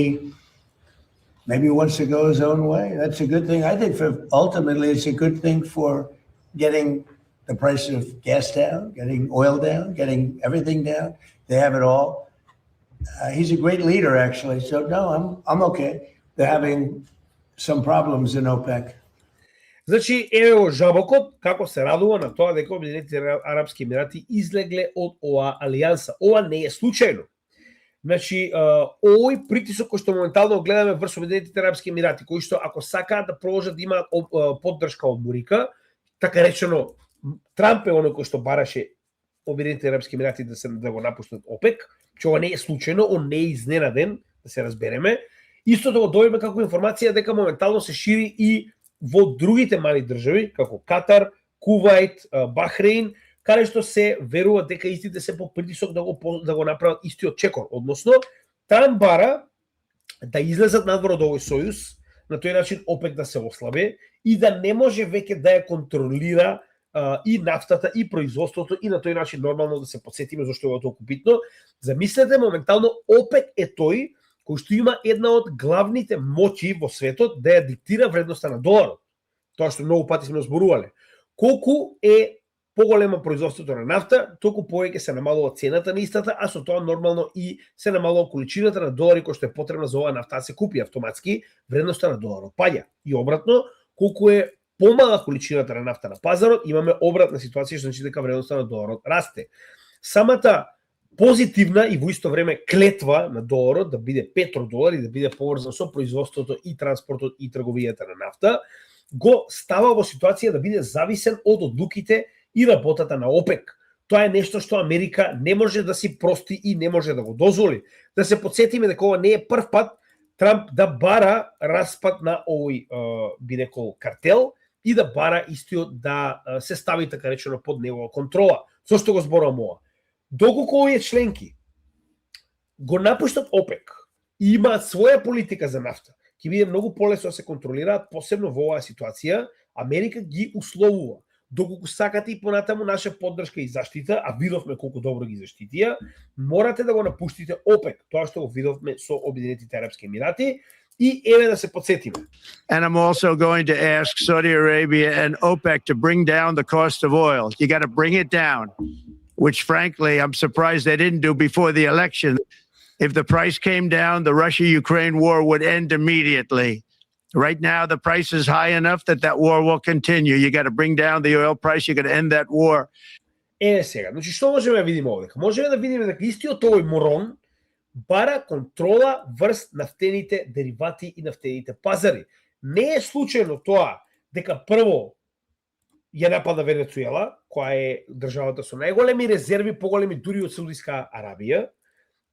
maybe wants to go his own way. That's a good thing. I think ultimately it's a good thing for getting the price of gas down, getting oil down, getting everything down. They have it all. He's a great leader, actually. So no, I'm okay. They're having some problems in OPEC. Значи, еве го жабокот, како се радува на тоа дека Обединетите Арапски Емирати излегле од оваа алијанса. Ова не е случајно. Значи, овој притисок кој што моментално гледаме врз Обединетите Арапски Емирати, кои што ако сакаат да продолжат да имаат поддршка од Мурика, така речено Трамп е оној кој што бараше Обединетите Арапски Емирати да го напуштат ОПЕК, че ова не е случајно, он не е изненаден, да се разбереме. Истото го добиваме како информација дека моментално се шири и во другите мали држави, како Катар, Кувајт, Бахрейн, каде што се верува дека истите се по притисок да го направат истиот чекор. Односно, Трамп бара да излезат надвор од овој сојуз, на тој начин ОПЕК да се ослабе и да не може веќе да ја контролира и нафтата, и производството, и на тој начин нормално да се подсетиме зашто е толку битно. Замислете, моментално ОПЕК е тој кој што има една од главните моќи во светот да ја диктира вредноста на доларот. Тоа што многу пати сме зборувале. Колку е поголема производството на нафта, толку повеќе се намалува цената на истата, а со тоа нормално и се намалува количината на долари кој што е потребна за оваа нафта да се купи. Автоматски вредноста на доларот паѓа. И обратно, колку е помала количината на нафта на пазарот, имаме обратна ситуација, што значи дека вредноста на доларот расте. Самата позитивна и во исто време клетва на доларот да биде петродолар и да биде поврзан со производството и транспортот и трговијата на нафта, го става во ситуација да биде зависен од одлуките и работата на ОПЕК. Тоа е нешто што Америка не може да си прости и не може да го дозволи. Да се подсетиме дека ова не е прв пат Трамп да бара распад на овој би рекол картел и да бара истиот да се стави така речено под негова контрола. Зошто го зборувам ова? Доколку овие членки го напуштат ОПЕК и имаат своја политика за нафта, ќе биде многу полесно да се контролираат, посебно во оваа ситуација. Америка ги условува. Доколку сакате и понатаму наша поддршка и заштита, а видовме колку добро ги заштитија, морате да го напуштите ОПЕК, тоа што го видовме со Обединетите Арапски Емирати. И еве да се подсетиме. And I'm also going to ask Saudi Arabia and OPEC to bring down the cost of oil. You got to bring it down, which frankly, I'm surprised they didn't do before the election. If the price came down, the Russia-Ukraine war would end immediately. Right now, the price is high enough that that war will continue. You got to bring down the oil price. You got to end that war. Сега, значи што можеме да видиме овде? Можеме да видиме дека истиот овој морон бара контрола врз нафтените деривати и нафтените пазари. Не е случајно тоа дека прво ја напада Венецуела, која е државата со најголеми резерви, поголеми дури од Саудиска Арабија,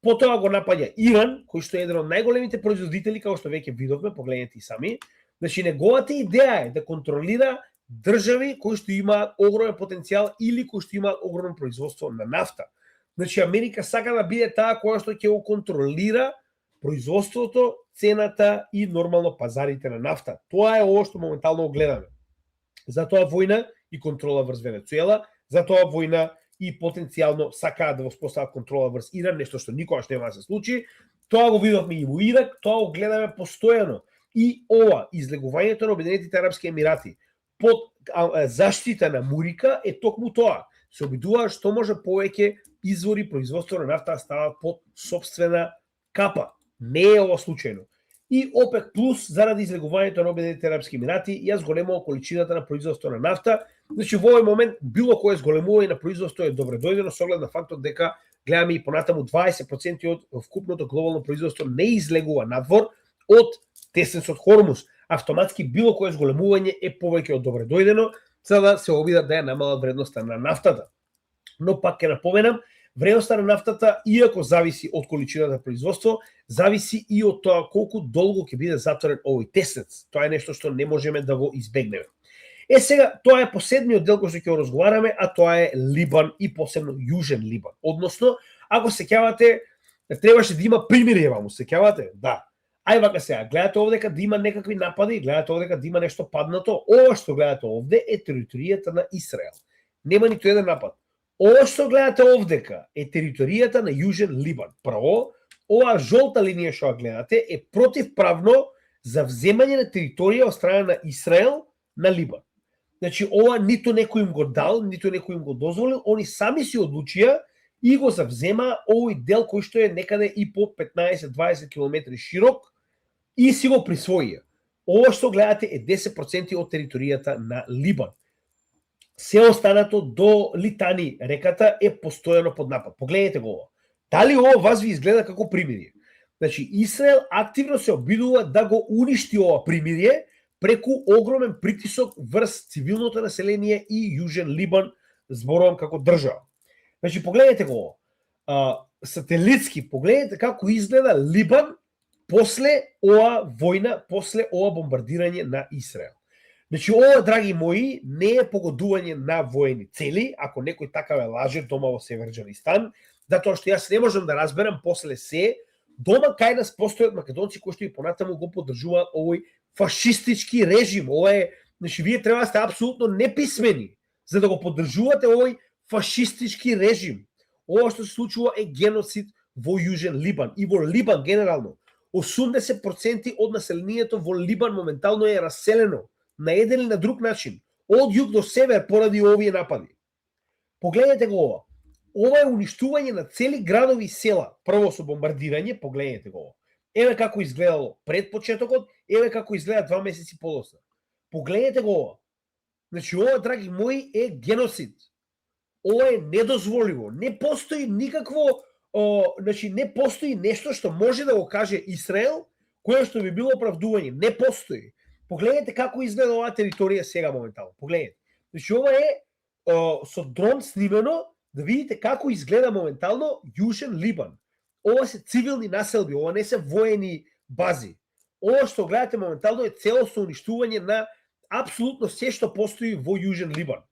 потоа го напаѓа Иран, кој што е еден од најголемите производители, како што веќе видовме, погледнете и сами. Значи, неговата идеја е да контролира држави кои што имаат огромен потенцијал или кои што имаат огромно производство на нафта. Значи, Америка сака да биде таа која што ќе го контролира производството, цената и нормално пазарите на нафта. Тоа е ово што моментално гледаме. Затоа војна и контрола врз Венецуела, затоа војна и потенцијално сакаат да воспостават контрола врз Иран, нешто што никогаш нема да се случи. Тоа го видовме и во Ирак, тоа го гледаме постојано. И ова излегувањето на Обединетите Арапски Емирати под заштита на Мурика е токму тоа. Се обидуваат што може повеќе извори производство на нафта стават под собствена капа. Не е ова случајно. И ОПЕК плюс заради излегувањето на Обединетите Арапски Емирати ја зголемува количината на производство на нафта. Значи во овој момент било кое зголемување на производство е добре дојдено со оглед на фактот дека гледаме и понатаму 20% од вкупното глобално производство не излегува надвор од тесенецот Хормуз. Автоматски било кое зголемување е повеќе од добре дојдено за да се обидат да ја намалат вредноста на нафтата. Но пак ќе напоменам, вредноста на нафтата, иако зависи од количината на производство, зависи и од тоа колку долго ќе биде затворен овој тесенец. Тоа е нешто што не можеме да го избегнеме. Сега, тоа е последниот дел кој што ќе разговараме, а тоа е Либан и посебно Јужен Либан. Односно, ако се сеќавате, требаше да има примирие ваму, сеќавате? Да. Ај вака сега, гледате овдека да има некакви напади, гледате овдека да има нешто паднато, ова што гледате овде е територијата на Израел. Нема ниту еден напад. Ова што гледате овдека е територијата на Јужен Либан. Прво, ова жолта линија што гледате е противправно за вземање на територија од страна на Израел на Либан. Значи, ова ниту некој им го дал, ниту некој им го дозволил, они сами си одлучија и го завзема овој дел кој што е некаде и по 15-20 км широк и си го присвоија. Ова што гледате е 10% од територијата на Либан. Се останато до Литани реката е постојано под напад. Погледнете го ова. Дали ова вас ви изгледа како примирие? Значи, Израел активно се обидува да го уништи ова примирие преку огромен притисок врз цивилното население и Јужен Либан, зборувам како држава. Значи, погледнете го ова. Сателитски, погледнете како изгледа Либан после ова војна, после ова бомбардирање на Израел. Значи, ова, драги мои, не е погодување на воени цели, ако некој така ве лаже дома во Северџанистан, затоа што јас не можам да разберам после се, дома кај нас постојат македонци кои што и понатаму го поддржуваат овој фашистички режим. Ова е, значи, вие треба да сте апсолутно неписмени за да го поддржувате овој фашистички режим. Ова што се случува е геноцид во Јужен Либан и во Либан генерално. 80% од населението во Либан моментално е раселено на еден или на друг начин, од југ до север поради овие напади. Погледнете го ова. Ова е уништување на цели градови и села. Прво со бомбардирање, погледнете го ова. Еве како изгледало пред почетокот, еве како изгледа 2 месеци подоцна. Погледнете го ова. Значи, ова, драги мои, е геноцид. Ова е недозволиво. Не постои никакво, значи, не постои нешто што може да го каже Израел, кое што би било оправдување. Не постои. Погледнете како изгледа оваа територија сега моментално. Погледнете. Значи, ова е со дрон снимено, да видите како изгледа моментално Јужен Либан. Ова се цивилни населби, ова не се воени бази. Ова што гледате моментално е целосно уништување на апсолутно се што постои во Јужен Либан.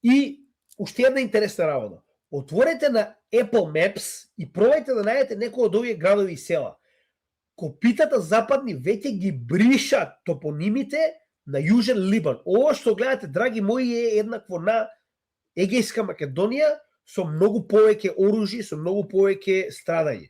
И уште една интересна работа. Отворете на Apple Maps и пробајте да најдете некој од овие градови и села. Копитата западни веќе ги бришат топонимите на Јужен Либан. Ова што гледате, драги мои, е еднакво на Егејска Македонија со многу повеќе оружје, со многу повеќе страдање.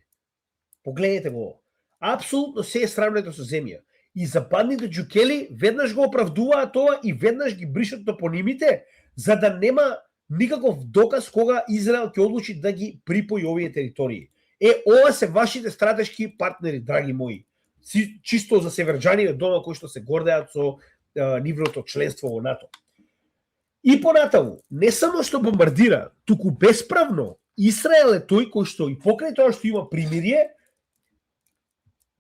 Погледнете го. Апсолутно се е сравнето со земја. И западните џукели веднаш го оправдуваат тоа и веднаш ги бришат топонимите, за да нема никаков доказ кога Израел ќе одлучи да ги припои овие територии. Ова се вашите стратешки партнери, драги мои. Чисто за северџаниве дома кои што се гордеат со нивното членство во НАТО. И понатаму, не само што бомбардира, туку бесправно, Израел е тој кој што и покрај тоа што има примирие,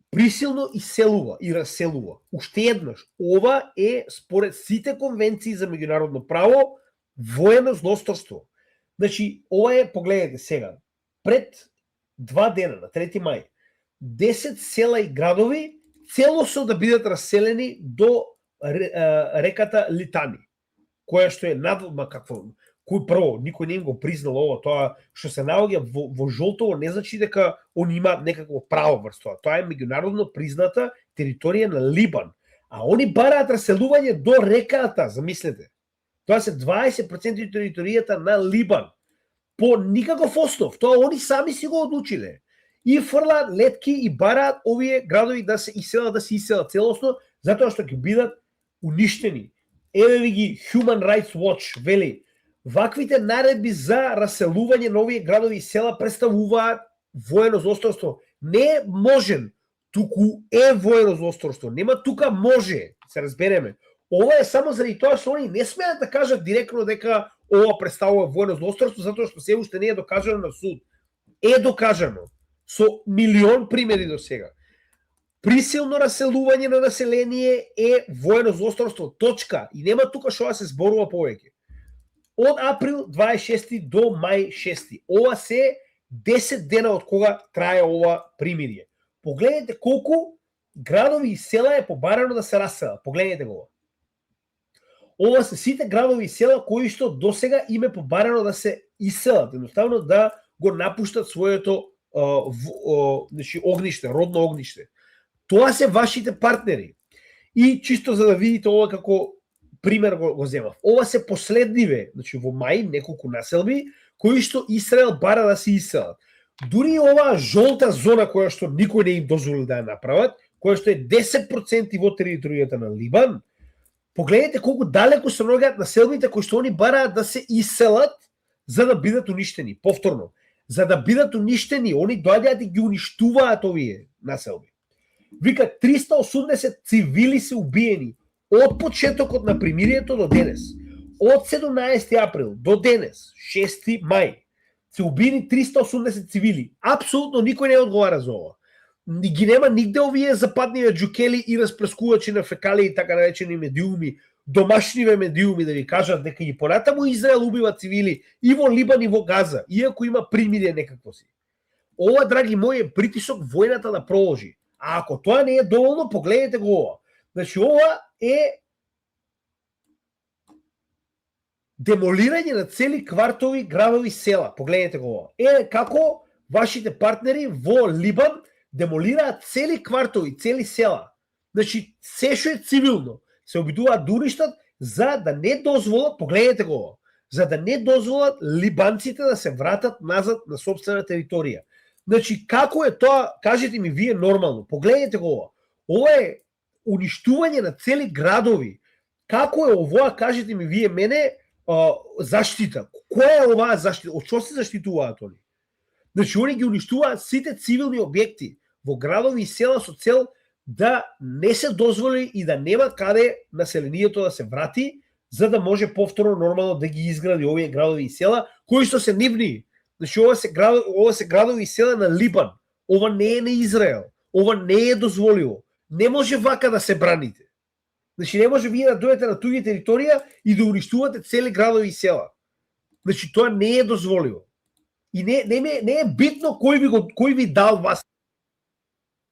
присилно иселува и раселува. Уште еднаш, ова е според сите конвенции за меѓународно право воено злосторство. Значи, ова е, погледнете сега, пред 2 дена, на 3 мај, 10 села и градови целосно да бидат раселени до реката Литани, која што е надводма какво, кој прво, никој не им го признал ова, тоа што се наоѓа во жолтово не значи дека они имаат некакво право врз тоа. Тоа е меѓународно призната територија на Либан, а они бараат раселување до реката, замислете. Тоа се 20% од територијата на Либан. По никаков основ, тоа они сами си го одлучиле. И фрлаат летки и бараат овие градови да се иселат целосно, затоа што ќе бидат уништени. Еве ви ги Human Rights Watch вели, ваквите наредби за раселување на овие градови и села представуваат воено злосторство. Не е можен, туку е воено злосторство. Нема тука може, се разбереме. Ова е само заради тоа што они не смеат да кажат директно дека ова представува воено злосторство, затоа што се уште не е докажано на суд. Е докажано со милион примери до сега. Присилно раселување на население е воено злосторство, точка. И нема тука што се зборува повеќе. Од април 26 до мај 6. Ова се 10 дена од кога трае ова примирие. Погледнете колку градови и села е побарано да се раселат. Погледнете го. Ова се сите градови и села кои што досега им е побарано да се иселат, едноставно да го напуштат своето огниште, родно огниште. Тоа се вашите партнери. И чисто за да видите ова како пример го земав. Ова се последниве, значи во мај неколку населби кои што Израел бара да се иселат. Дури и оваа жолта зона која што никој не им дозволи да ја направат, која што е 10% во територијата на Либан, погледнете колку далеко се наоѓаат населбите кои што они бараат да се иселат за да бидат уништени. Повторно, за да бидат уништени, они доаѓаат и ги уништуваат овие населби. Вика 380 цивили се убиени од почетокот на примирието до денес. Од 17 април до денес, 6 мај, се убиени 380 цивили. Апсолутно никој не одговара за ова. Ги нема нигде овие западниве џукели и расплескувачи на фекалии и така наречени медиуми, домашниве медиуми да ви кажат дека и понатаму Израел убива цивили и во Либан и во Газа, иако има примирие некакво си. Ова, драги мои, е притисок војната да проложи. А ако тоа не е доволно, погледнете го ова. Значи, ова е демолирање на цели квартови, градови, села. Погледнете го ова. Е како вашите партнери во Либан демолираат цели квартови, цели села. Значи, се што е цивилно, се обидуваат да уништат за да не дозволат, погледнете го ова, за да не дозволат либанците да се вратат назад на собствена територија. Значи, како е тоа, кажете ми вие нормално, погледнете го ова. Ова е уништување на цели градови. Како е ова, кажете ми вие мене, заштита? Која е оваа заштита? Од што се заштитуваат они? Значи, они ги уништуваат сите цивилни објекти во градови и села со цел да не се дозволи и да нема каде населението да се врати, за да може повторно нормално да ги изгради овие градови и села, кои што се нивни. Значи, ова се градови и села на Либан. Ова не е на Израел. Ова не е дозволиво. Не може вака да се браните. Значи, не може вие да дојдете на туѓа територија и да уништувате цели градови и села. Значи, тоа не е дозволиво. И не е битно кој ви дал вас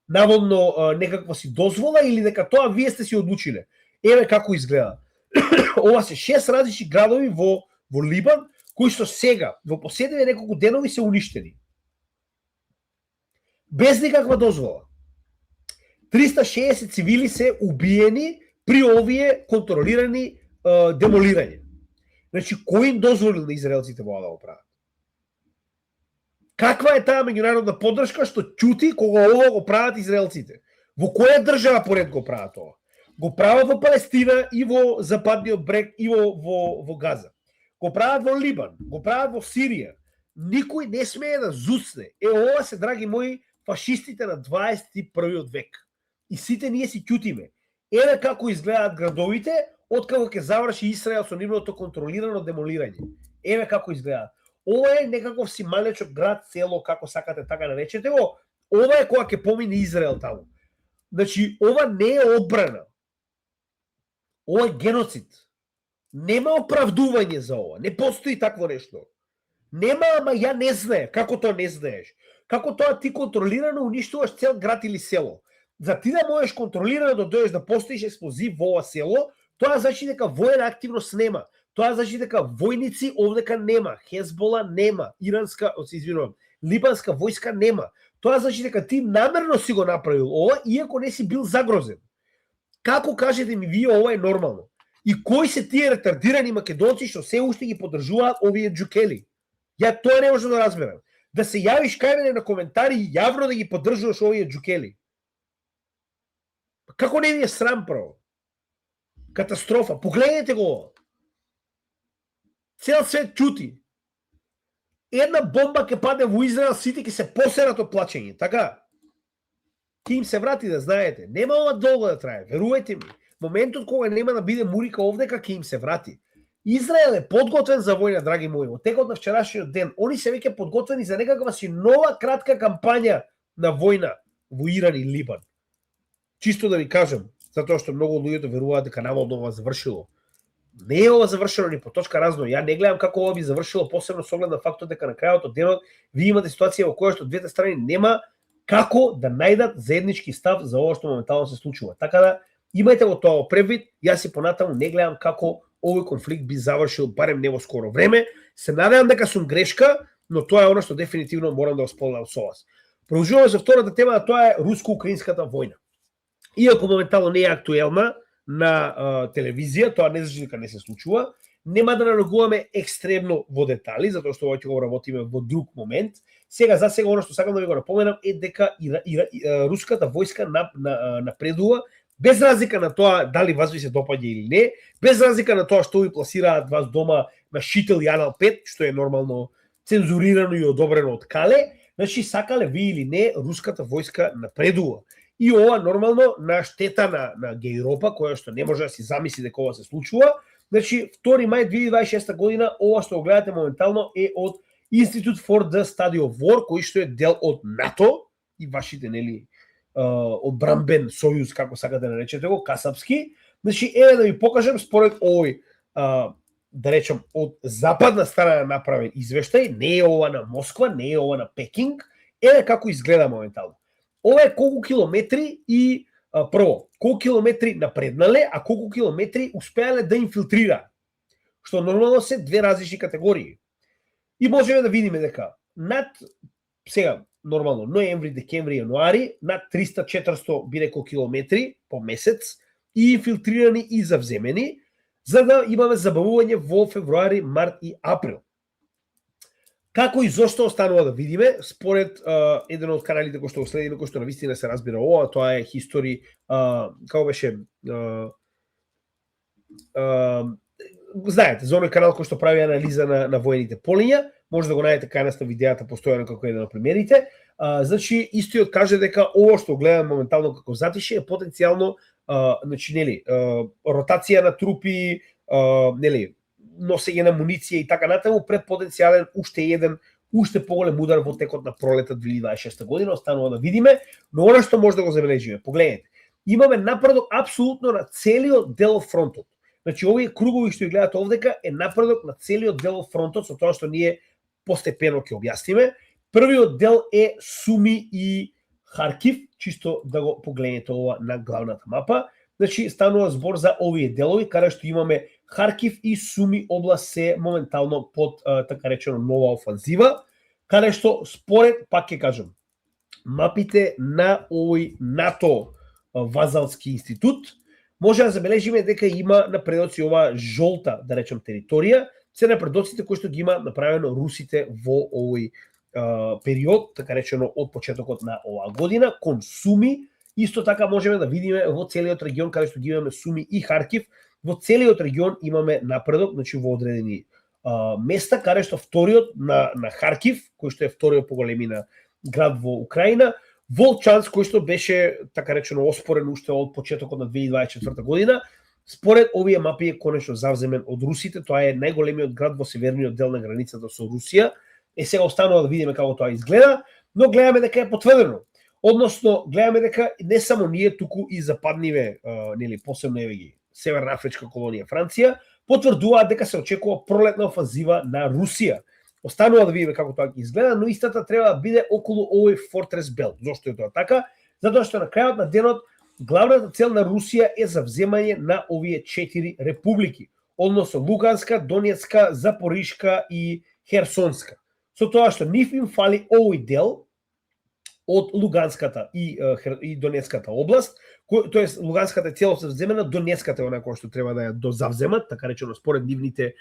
наводно некаква си дозвола или дека тоа вие сте си одлучиле. Еве како изгледа. Ова се 6 различни градови во Либан, кои што сега, во последниве неколку денови се уништени. Без никаква дозвола. 360 цивили се убиени при овие контролирани демолирање. Значи, кој им дозволил на израелците во да го прават? Каква е таа меѓународна поддршка што ќути кога ова го прават израелците? Во која држава поред го прават ова? Го прават во Палестина и во Западниот брег и во Газа. Го прават во Либан, го прават во Сирија. Никој не смее да зуцне. Ова се, драги мои, фашистите на 21 век. И сите ние си ќутиме. Еве како изгледаат градовите откако ќе заврши Израел со нивното контролирано демолирање. Еве како изгледаат. Ова е некаков си малечок град, село, како сакате така наречете го. Ова е кога ќе помине Израел таму. Значи, ова не е одбрана. Ова е геноцид. Нема оправдување за ова. Не постои такво нешто. Нема, ама ја не знае. Како тоа не знаеш? Како тоа ти контролирано уништуваш цел град или село? За ти да можеш контролирано да дојдеш да постоиш експлозив во ова село, тоа значи дека воена активност нема. Тоа значи дека војници овдека нема, Хезбола нема, либанска војска нема. Тоа значи дека ти намерно си го направил ова, иако не си бил загрозен. Како кажете ми вие ова е нормално? И кои се тие ретардирани македонци што се уште ги поддржуваат овие џукели? Ја тоа не можам да разберам. Да се јавиш кај мене на коментари и јавно да ги поддржуваш овие џукели. Како не ви е срам право? Катастрофа. Погледнете го. Цел свет ќути. Една бомба ќе падне во Израел, сите ќе се посерат од плачење. Така? Ки им се врати, да знаете. Нема ова долго да трае. Верувајте ми. Моментот кога нема да биде мурика овдека, ќе им се врати. Израел е подготвен за војна, драги мои. Од текот на вчерашниот ден, они се веќе подготвени за некаква си нова кратка кампања на војна во Иран и Либан. Чисто да ви кажам, затоа што многу луѓето веруваат дека наводно ова завршило. Не е ова завршено ни по точка разно. Ја не гледам како ова би завршило, посебно со оглед на фактот дека на крајот од денот ви имате ситуација во која што двете страни нема како да најдат заеднички став за ова што моментално се случува. Така да имајте го тоа превид, јас си понатаму не гледам како овој конфликт би завршил барем не во скоро време. Се надевам дека сум грешка, но тоа е она што дефинитивно морам да го споделам со вас. Продолжуваме со втората тема, а тоа е руско-украинската војна. иако моментално не е актуелна на телевизија, тоа не значи дека не се случува. Нема да навлегуваме екстремно во детали, затоа што ова ќе го работиме во друг момент. Сега она што сакам да ви го напоменам е дека руската војска напредува без разлика на тоа дали вас ви се допаѓа или не, без разлика на тоа што ви пласираат вас дома на Шител и Анал 5, што е нормално цензурирано и одобрено од Кале, значи сакале ви или не, руската војска напредува. И ова нормално на штета на Гејропа, која што не може да си замисли дека ова се случува. Значи 2 мај 2026 година ова што го гледате моментално е од Institute for the Study of War, кој што е дел од НАТО и вашите нели одбранбен сојуз, како сакате да наречете го, касапски. Значи да ви покажам според овој да речам од западна страна направен извештај, не е ова на Москва, не е ова на Пекинг, како изгледа моментално. Ова е колку километри и прво, колку километри напреднале, а колку километри успеале да инфилтрира. Што нормално се две различни категории. И можеме да видиме дека над сега нормално ноември, декември, јануари над 300-400 би рекол километри по месец и инфилтрирани и завземени, за да имаме забавување во февруари, март и април. Како и зошто останува да видиме, според еден од каналите кој што го следиме, кој што навистина се разбира ова, тоа е History, како беше, знаете, за оној канал кој што прави анализа на воените полиња, може да го најдете кај нас на видеата постојано како еден од примерите. Значи, истиот каже дека ова што гледаме моментално како затише е потенцијално значи, нели, ротација на трупи, нели, носење на муниција и така натаму пред потенцијален уште поголем удар во текот на пролета 2026 година, останува да видиме, но она што може да го забележиме, погледнете, имаме напредок апсолутно на целиот дел од фронтот. Значи, овие кругови што ги гледате овдека е напредок на целиот дел од фронтот, со тоа што ние постепено ќе објасниме. Првиот дел е Суми и Харкив, чисто да го погледнете ова на главната мапа. Значи, станува збор за овие делови, каде што имаме Харкив и Суми област се моментално под, така речено, нова офанзива, каде што, според, пак ќе кажам, мапите на овој НАТО Вазалски институт, може да забележиме дека има напредоци ова жолта, да речем, територија, се напредоците кои што ги има направено русите во овој период, така речено од почетокот на оваа година, кон Суми. Исто така можеме да видиме во целиот регион, каде што ги имаме Суми и Харкив, во целиот регион имаме напредок, значи во одредени места, каде што вториот на Харкив, кој што е вториот по големина град во Украина, Волчанск, кој што беше, така речено, оспорен уште од почетокот на 2024 година, според овие мапи е конечно завземен од русите, тоа е најголемиот град во северниот дел на границата со Русија. Сега останува да видиме како тоа изгледа, но гледаме дека е потврдено. Односно, гледаме дека не само ние, туку и западниве, нели, посебно еве Северна Афричка колонија Франција, потврдуваат дека се очекува пролетна офанзива на Русија. Останува да видиме како тоа изгледа, но истата треба да биде околу овој Fortress Belt. Зошто е тоа така? Затоа што на крајот на денот главната цел на Русија е завземање на овие 4 републики, односно Луганска, Донецка, Запоришка и Херсонска. Со тоа што нив им фали овој дел од Луганската и Донецката област, тоест Луганската е целосно завземена, Донецката е она која што треба да ја дозавземат, така речено според нивните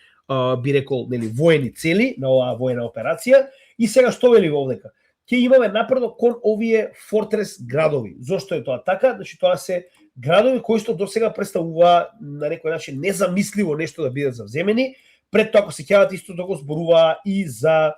би рекол, нели, воени цели на оваа воена операција. И сега што вели овдека? Ќе имаме напредок кон овие фортрес градови. Зошто е тоа така? Значи тоа се градови кои што досега представува на некој начин незамисливо нешто да бидат завземени. Пред тоа, ако се ќе истото го зборува и за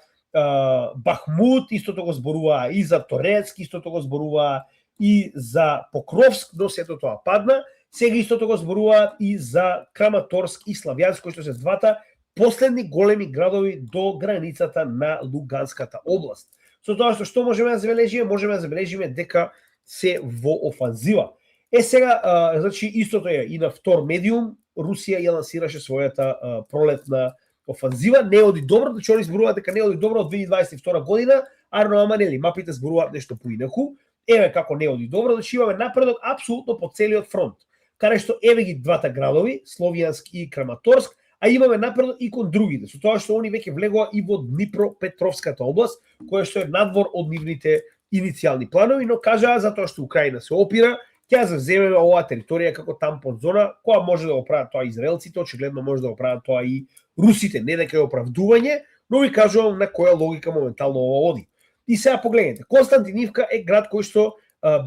Бахмут, истото го зборува и за Торецк, истото го зборува и за Покровск, но сето тоа падна. Сега истото го зборува и за Краматорск и Славјанск, кои што се двата последни големи градови до границата на Луганската област. Со тоа што можеме да забележиме? Можеме да забележиме дека се во офанзива. Сега, значи, истото е и на втор медиум, Русија ја лансираше својата пролетна офанзива, не оди добро, значи они зборуваат дека не оди добро од 2022 година, ама нели, мапите зборуваат нешто поинаку. Еве како не оди добро, значи имаме напредок апсолутно по целиот фронт, каде што еве ги двата градови, Словјанск и Краматорск, а имаме напредок и кон другите, со тоа што они веќе влегоа и во Днипропетровската област, која што е надвор од нивните иницијални планови, но кажаа затоа што Украина се опира, ќе завземеме оваа територија како тампон зона, која може да го прават тоа израелците, очигледно може да го прават тоа и русите, не дека е оправдување, но ви кажувам на која логика моментално ова оди. И сега погледнете, Константинивка е град кој што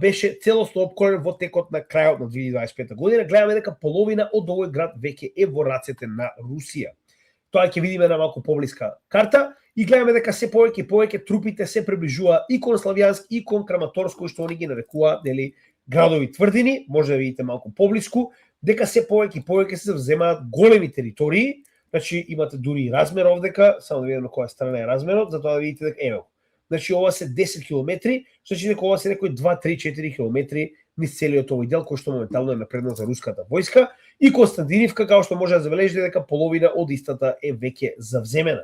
беше целосно опколен во текот на крајот на 2025 година. Гледаме дека половина од овој град веќе е во рацете на Русија. Тоа ќе видиме на малку поблиска карта и гледаме дека се повеќе и повеќе трупите се приближува и кон Славјанск и кон Краматорск, кои што они ги нарекуваат, нели, градови тврдини, може да видите малку поблиску, дека се повеќе и повеќе се вземаат големи територии. Значи имате дури и размер овдека, само да видиме на која страна е размерот, затоа да видите дека еве. Значи ова се 10 километри, значи дека ова се некои 2-3-4 километри низ целиот овој дел кој што моментално е напреднал за руската војска и Константинивка, како што може да забележите, дека половина од истата е веќе завземена.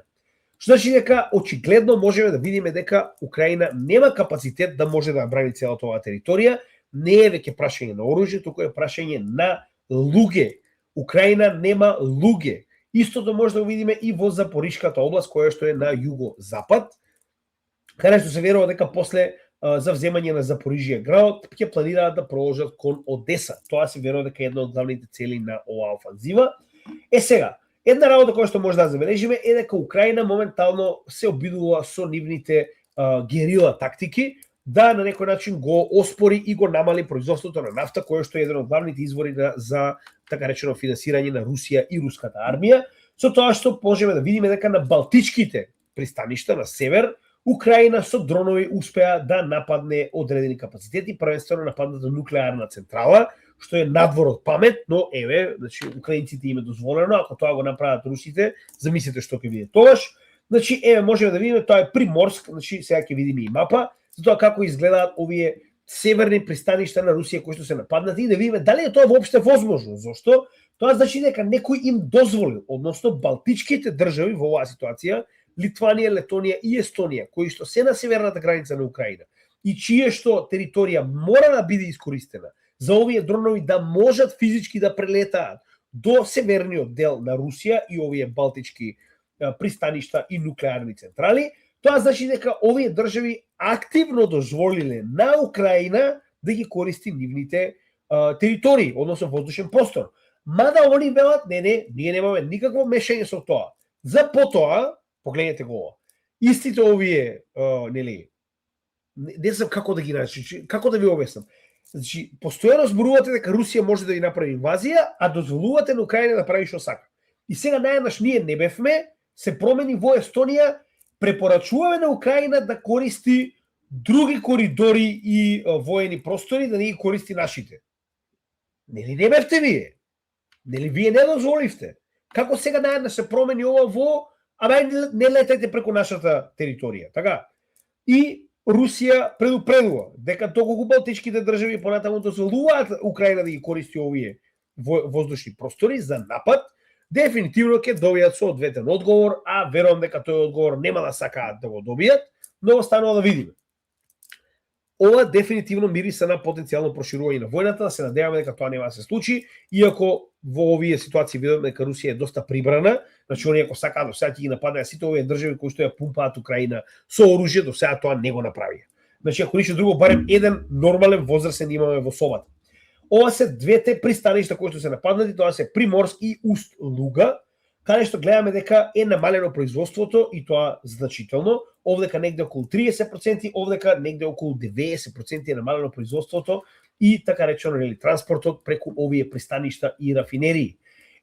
Што значи дека очигледно можеме да видиме дека Украина нема капацитет да може да брани целата оваа територија, не е веќе прашање на оружје, туку е прашање на луѓе. Украина нема луѓе. Истото може да го видиме и во Запоришката област, која што е на југо-запад, каде што се верува дека после завземање на Запорижје градот ќе планираат да продолжат кон Одеса. Тоа се верува дека е една од главните цели на оваа офанзива. Сега, една работа која што може да забележиме е дека Украина моментално се обидува со нивните герила тактики да на некој начин го оспори и го намали производството на нафта, кој што е еден од главните извори за така речено финансирање на Русија и руската армија, со тоа што можеме да видиме дека на балтичките пристаништа на север Украина со дронови успеа да нападне одредени капацитети, првенствено нападната нуклеарна централа, што е надвор од памет, но еве, значи украинците им е дозволено, ако тоа го направат русите, замислете што ќе биде тогаш. Значи еве можеме да видиме, тоа е Приморск, значи сега ќе видиме и мапа, за тоа како изгледаат овие северни пристаништа на Русија кои што се нападнати и да видиме дали е тоа воопште возможно. Зошто? Тоа значи дека некој им дозволил, односно балтичките држави во оваа ситуација, Литванија, Летонија и Естонија, кои што се на северната граница на Украина и чие што територија мора да биде искористена за овие дронови да можат физички да прелетаат до северниот дел на Русија и овие балтички пристаништа и нуклеарни централи, тоа значи дека овие држави активно дозволиле на Украина да ги користи нивните територии, односно воздушен простор. Мада они велат, не, ние немаме никакво мешање со тоа. За потоа, погледнете го ова. Истите овие, нели, не знам како да ги наречам, како да ви обяснам. Значи, постојано зборувате дека Русија може да ви направи инвазија, а дозволувате на Украина да прави што сака. И сега наеднаш ние не бевме, се промени во Естонија, препорачуваме на Украина да користи други коридори и воени простори, да не ги користи нашите. Нели не бевте вие? Нели вие не дозволивте? Како сега наеднаш се промени ова во не летете преку нашата територија, така? И Русија предупредува дека доколку балтичките држави понатаму дозволуваат Украина да ги користи овие воздушни простори за напад, дефинитивно ќе добијат соодветен одговор, а верувам дека тој одговор нема да сакаат да го добијат, но останува да видиме. Ова дефинитивно мириса на потенцијално проширување на војната, да се надеваме дека тоа нема да се случи, иако во овие ситуации видиме дека Русија е доста прибрана, значи оние ако сакаат до сега ќе ги нападнат сите овие држави кои што ја пумпаат Украина со оружје, до сега тоа не го направија. Значи ако ништо друго, барем еден нормален возрастен имаме во собата. Ова се двете пристаништа кои што се нападнати, тоа се Приморск и Уст-Луга, каде што гледаме дека е намалено производството и тоа значително, овдека негде околу 30%, овдека негде околу 90% е намалено производството и така речено транспортот преку овие пристаништа и рафинерии.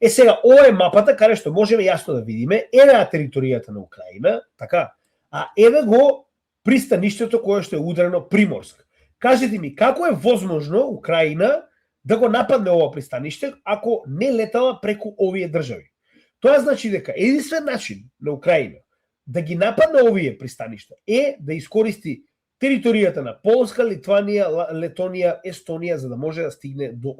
Сега, ова е мапата каде што можеме јасно да видиме еве територијата на Украина, така, а еве го пристаништето кое што е ударено Приморск. Кажете ми, како е возможно Украина да го нападне ова пристаниште ако не летала преку овие држави? Тоа значи дека единствен начин на Украина да ги нападне овие пристаништа е да искористи територијата на Полска, Литванија, Летонија, Естонија, за да може да стигне до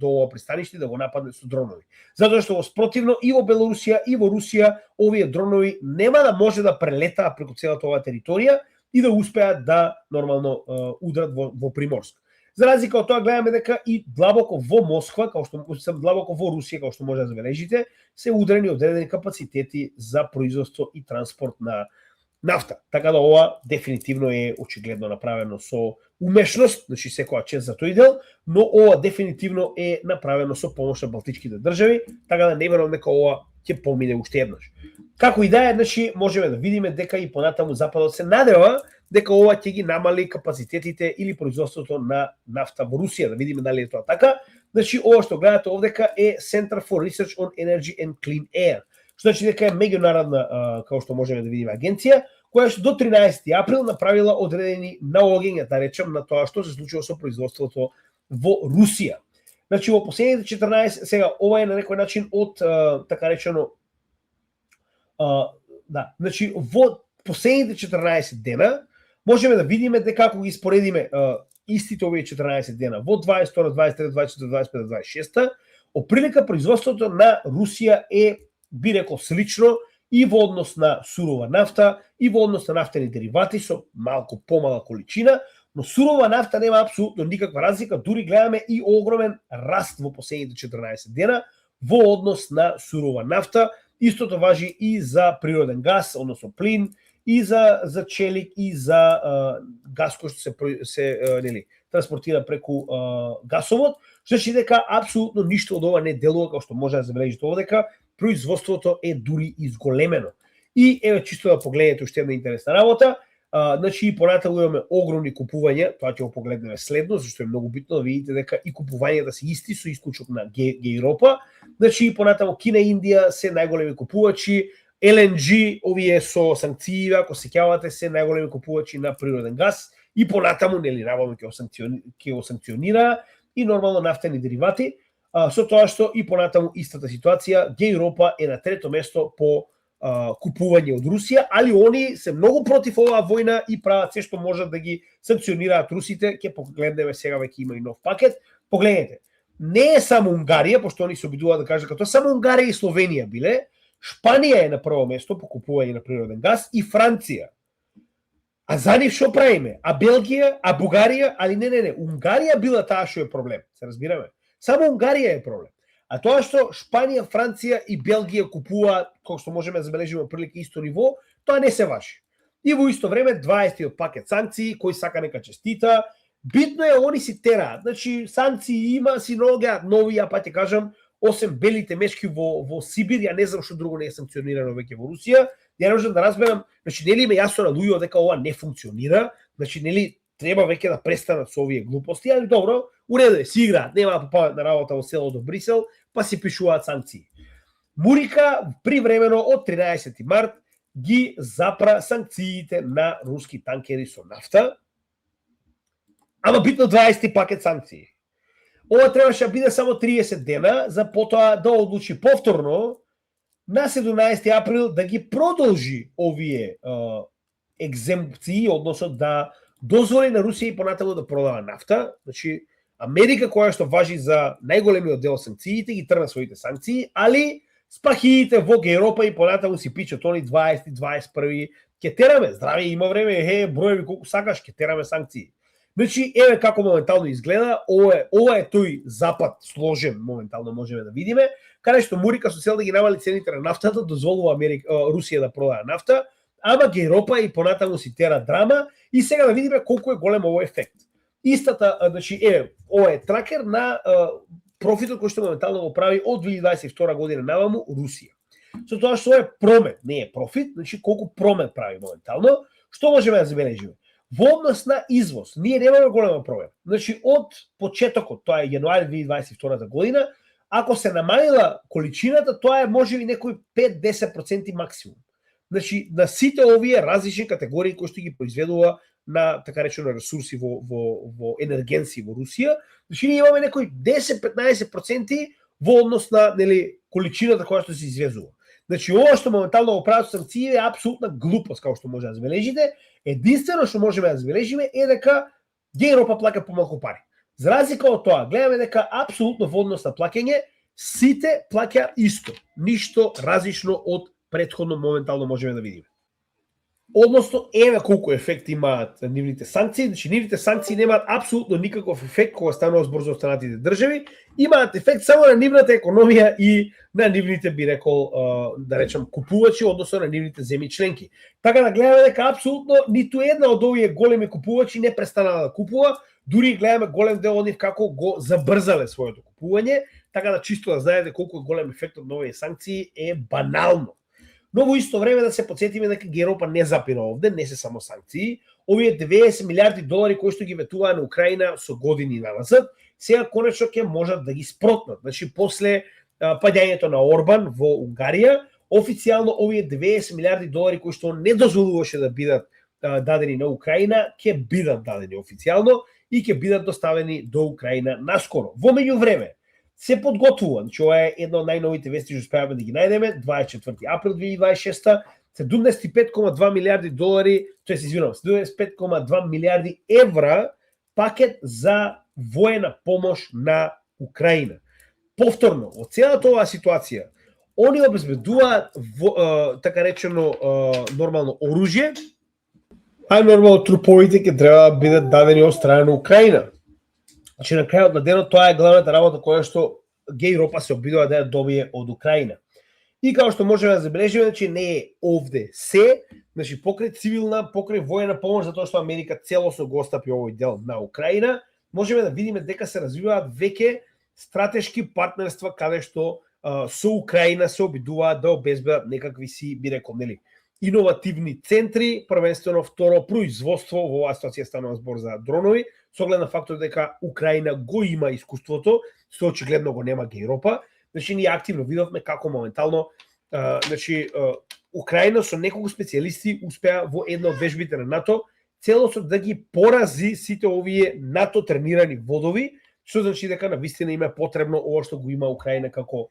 ова пристаниште и да го нападне со дронови. Затоа што во спротивно и во Белорусија и во Русија овие дронови нема да може да прелетаат преку целата оваа територија и да успеат да нормално удрат во Приморск. За разлика од тоа гледаме дека и длабоко во Москва, како што длабоко во Русија, како што може да забележите, се удрени одредени капацитети за производство и транспорт на нафта. Така да ова дефинитивно е очигледно направено со умешност, значи секоја чест за тој дел, но ова дефинитивно е направено со помош на балтичките држави, така да не верувам дека ова ќе помине уште еднаш. Како и да е, значи можеме да видиме дека и понатаму Западот се надева дека ова ќе ги намали капацитетите или производството на нафта во Русија, да видиме дали е тоа така. Значи ова што гледате овдека е Center for Research on Energy and Clean Air, што значи дека е меѓународна, како што можеме да видиме, агенција која што до 13 април направила одредени налогања, да речем, на тоа што се случува со производството во Русија. Значи во последните 14, сега ова е на некој начин од така речено значи во последните 14 дена можеме да видиме дека ако ги споредиме истите овие 14 дена во 22, 23, 24, 25, 26, оприлика производството на Русија е, би рекол, слично и во однос на сурова нафта, и во однос на нафтени деривати со малку помала количина, но сурова нафта нема апсолутно никаква разлика, дури гледаме и огромен раст во последните 14 дена во однос на сурова нафта. Истото важи и за природен газ, односно плин, и за челик, и за газ кој што се транспортира преку гасовод, што значи дека апсолутно ништо од ова не делува, како што може да забележите овде, дека производството е дури изголемено. И еве чисто да погледнете уште една интересна работа, значи и понатаму имаме огромни купувања, тоа ќе го погледнеме следно, зашто е многу битно да видите дека и купувањата се исти со исклучок на Европа. Значи и понатаму Кина и Индија се најголеми купувачи, LNG, овие со санкции, ако сеќавате, се најголеми купувачи на природен газ и понатаму нели навално ќе го санкционира и нормално нафтени деривати, со тоа што и понатаму истата ситуација, Европа е на трето место по купување од Русија, али они се многу против оваа војна и прават се што можат да ги санкционираат русите. Ќе погледнеме сега, веќе има и нов пакет. Погледнете, не е само Унгарија, пошто они се обидуваат да кажат како само Унгарија и Словенија биле, Шпанија е на прво место по купување на природен газ и Франција. А за нив што правиме? А Белгија, а Бугарија, али не, Унгарија била таа што е проблем, се разбираме. Само Унгарија е проблем. А тоа што Шпанија, Франција и Белгија купуваат, како што можеме да забележиме прилика исто ниво, тоа не се важи. И во исто време 20-тиот пакет санкции, кој сака нека честита, битно е они си тераат. Значи санкции има, си наоѓаат нови, ја па ќе кажам, осем белите мешки во Сибир, ја не знам што друго не е санкционирано веќе во Русија. Ја не можам да разберам, значи нели ме јасно на луѓето дека ова не функционира, значи нели треба веќе да престанат со овие глупости, али добро, уреду е, си играат, нема попадат на работа во селото Брисел, па си пишуваат санкции. Мурика привремено од 13 март ги запра санкциите на руски танкери со нафта, ама битно 20 пакет санкции. Ова требаше да биде само 30 дена, за потоа да одлучи повторно на 17 април да ги продолжи овие екземпции, односно да дозволи на Русија и понатаму да продава нафта. Значи, Америка, која што важи за најголемиот дел санкциите, ги тргна своите санкции, али спахиите во Европа и понатаму си пичат они 20, 21, ќе тераме, здраве, има време, броеви колку сакаш, ќе тераме санкции. Значи, еве како моментално изгледа, ова е тој запад сложен, моментално можеме да видиме, каде што Мурика со цел да ги намали цените на нафтата, дозволува Русија да продава нафта, ама Европа и понатаму си тера драма, и сега да видиме колку е голем овој ефект. Истата, значи, ова е тракер на профитот кој што моментално го прави од 2022 година наваму Русија. Со тоа што е промет, не е профит, значи колку промет прави моментално, што можеме да забележиме? Во однос на извоз, ние немаме голема промена. Значи, од почетокот, тоа е јануари 2022 година, ако се намалила количината, тоа е можеби некои 5-10% максимум. Значи, на сите овие различни категории кои што ги произведува на така речено ресурси во енергенци во Русија, значи ние имаме некои 10-15% во однос на количината која што се извезува. Значи, ова што моментално го прават санкции е апсолутна глупост, како што може да забележите. Единствено што можеме да забележиме е дека Европа плаќа помалку пари. За разлика од тоа, гледаме дека апсолутно во однос на плаќање сите плаќаат исто, ништо различно од претходно моментално можеме да видиме. Односно, еве колку ефект имаат нивните санкции. Значи, нивните санкции немаат апсолутно никаков ефект кога станува збор за останатите држави. Имаат ефект само на нивната економија и на нивните, би рекол, да речем, купувачи, односно на нивните земји членки. Така да гледаме дека апсолутно ниту една од овие големи купувачи не престанала да купува, дури гледаме голем дел од нив како го забрзале своето купување, така да чисто да знаете колку е голем ефектот на овие санкции е банално. Но во исто време да се потсетиме дека Европа не запира овде, не се само санкции. Овие 90 милиарди долари кои што ги ветуваа на Украина со години назад, сега конечно ќе можат да ги спротнат. Значи, после паѓањето на Орбан во Унгарија, официјално овие 90 милиарди долари кои што не дозволуваше да бидат дадени на Украина, ќе бидат дадени официјално и ќе бидат доставени до Украина наскоро. Во меѓувреме, се подготвува, значи ова е една од најновите вести што успеавме да ги најдеме, 24 април 2026, 75,2 милиарди долари, тоест извинувам, 75,2 милиарди евра пакет за воена помош на Украина. Повторно, од целата оваа ситуација, они обезбедуваат така речено нормално оружје, а нормално труповите ќе треба да бидат дадени од страна на Украина. Значи, на крајот на денот, тоа е главната работа која што Европа се обидува да ја добие од Украина. И како што можеме да забележиме, значи не е овде се, значи покрај цивилна, покрај воена помош, затоа што Америка целосно го остапи овој дел на Украина, можеме да видиме дека се развиваат веќе стратешки партнерства каде што со Украина се обидуваат да обезбедат некакви си, би рекол, нели, иновативни центри, првенствено второ производство, во оваа ситуација станува збор за дронови, со оглед на фактот дека Украина го има искуството, што очигледно го нема Европа. Значи, ние активно видовме како моментално Украина со неколку специјалисти успеа во една од вежбите на НАТО целосно да ги порази сите овие НАТО тренирани водови, што значи дека навистина има потребно ова што го има Украина како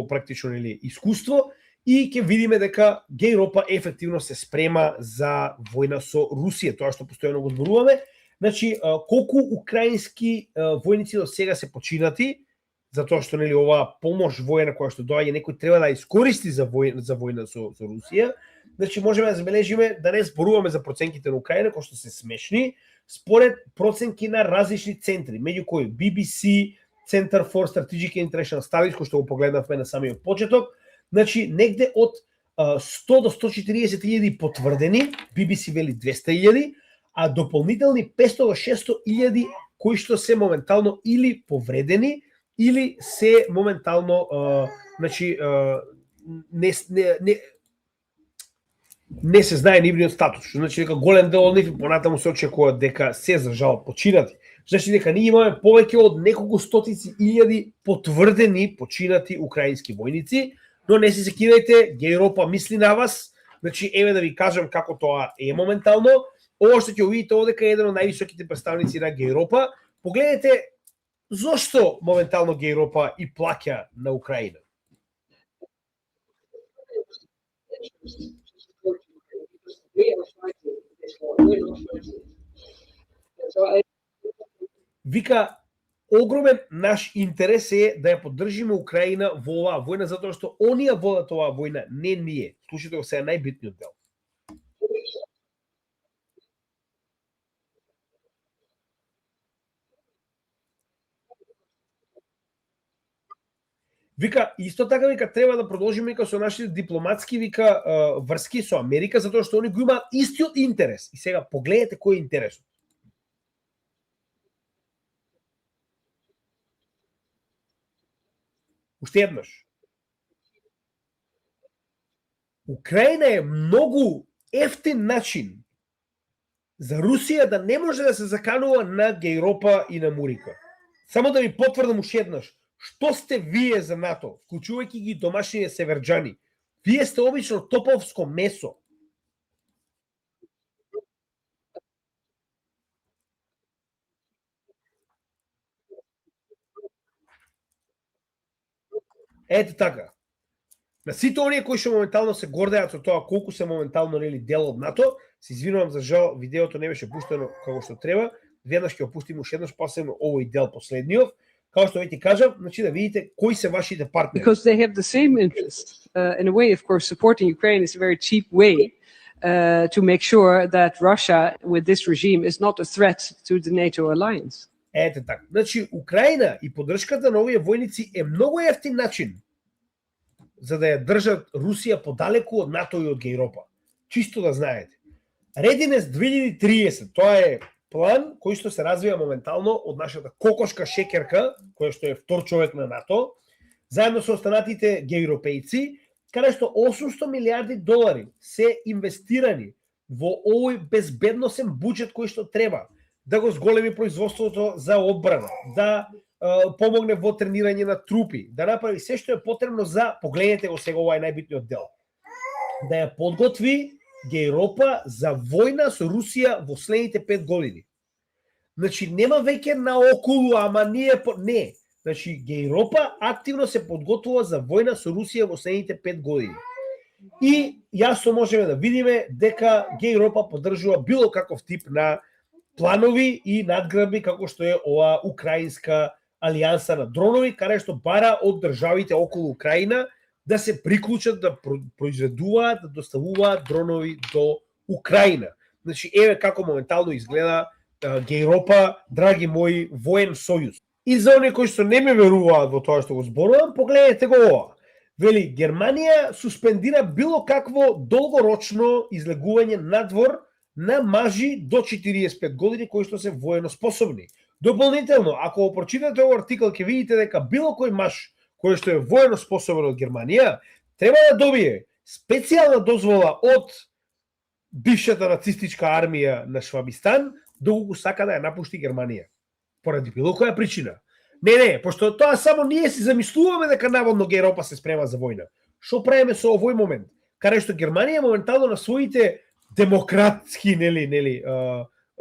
практично, нели, искуство, и ќе видиме дека Европа ефективно се спрема за војна со Русија, тоа што постојано го зборуваме. Значи, колку украински војници до сега се починати, затоа што, нели, оваа помош војна која што доаѓа некој треба да искористи за војна со Русија. Значи, можеме да забележиме, да не зборуваме за проценките на Украина, кои што се смешни, според проценки на различни центри, меѓу кои BBC, Center for Strategic and International Studies, кој што го погледнавме на самиот почеток, значи негде од 100 до 140.000 потврдени, BBC вели 200.000, а дополнителни 500 до 600.000 кои што се моментално или повредени, или се моментално не се знае нивниот статус. Значи дека голем дел од нив понатаму се очекува дека се за жал починати. Значи дека ние имаме повеќе од неколку стотици илјади потврдени починати украински војници, но не се секирајте, Европа мисли на вас. Значи, еве да ви кажам како тоа е моментално. Ова што ќе видите овде е еден од највисоките представници на Европа. Погледнете зошто моментално Европа и плаќа на Украина. Вика, огромен наш интерес е да ја поддржиме Украина во оваа војна, затоа што оние водат оваа војна, не ние. Слушате го сега најбитниот дел. Вика, исто така, вика, треба да продолжиме вика со нашите дипломатски вика врски со Америка, затоа што они го имаат истиот интерес. И сега погледнете кој е интересот. Уште еднаш. Украина е многу ефтин начин за Русија да не може да се заканува на Европа и на Мурика. Само да ви потврдам уште еднаш. Што сте вие за НАТО, вклучувајќи ги домашните северџани? Вие сте обично топовско месо. Ете така. На сите оние кои што моментално се гордеат со тоа колку се моментално, нели, дел од НАТО, се извинувам за жал, видеото не беше пуштено како што треба. Веднаш ќе опустиме уште еднаш, посебно овој дел последниот. Како што веќе кажав, значи да видите кои се вашите партнери. Because they have the same interest. In a way, of course, supporting Ukraine is a very cheap way to make sure that Russia, with this regime, is not a threat to the NATO alliance. Ете така. Значи, Украина и поддршката на овие војници е многу ефтин начин за да ја држат Русија подалеку од НАТО и од Европа. Чисто да знаете. Readiness 2030, тоа е план кој што се развива моментално од нашата кокошка шекерка, која што е втор човек на НАТО, заедно со останатите европејци, каде што 800 милиарди долари се инвестирани во овој безбедносен буџет кој што треба да го зголеми производството за одбрана, да помогне во тренирање на трупи, да направи се што е потребно за, погледнете го сега, ова е најбитниот дел, да ја подготви Европа за војна со Русија во следните 5 години. Значи, нема веќе наоколу, ама ние... Не. Значи, Европа активно се подготвува за војна со Русија во следните 5 години. И јасно можеме да видиме дека Европа поддржува било каков тип на планови и надграби како што е ова украинска алијанса на дронови, каде што бара од државите околу Украина да се приклучат да произведуваат, да доставуваат дронови до Украина. Значи, еве како моментално изгледа Европа, драги мои, воен сојуз. И за оние кои што не ме веруваат во тоа што го зборувам, погледнете го ова. Вели, Германија суспендира било какво долгорочно излегување надвор на мажи до 45 години кои што се воено способни. Дополнително, ако го прочитате овој артикл, ќе видите дека било кој маж кој што е воено способен од Германија, треба да добие специјална дозвола од бившата нацистичка армија на Швабистан, доколку сака да ја напушти Германија. Поради било која причина. Не, пошто тоа само ние си замислуваме дека наводно Европа се спрема за војна. Што правиме со овој момент? Каде што Германија моментално на своите демократски,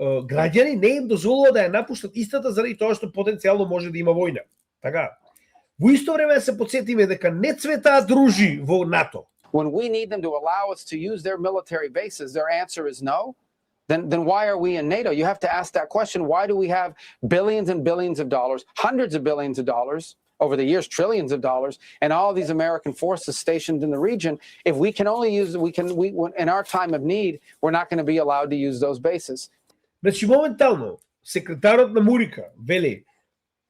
граѓани не им дозволува да ја напуштат истата заради тоа што потенцијално може да има војна. Така. Во исто време се потсетиме дека не цветаат ружи во НАТО. When we need them to allow us to use their military bases, their answer is no. Then why are we in NATO? You have to ask that question. Why do we have billions and billions of dollars, hundreds of billions of dollars, over the years, trillions of dollars, and all these American forces stationed in the region? If we can only use, in our time of need, we're not going to be allowed to use those bases. Значи, моментално, секретарот на Мурика вели,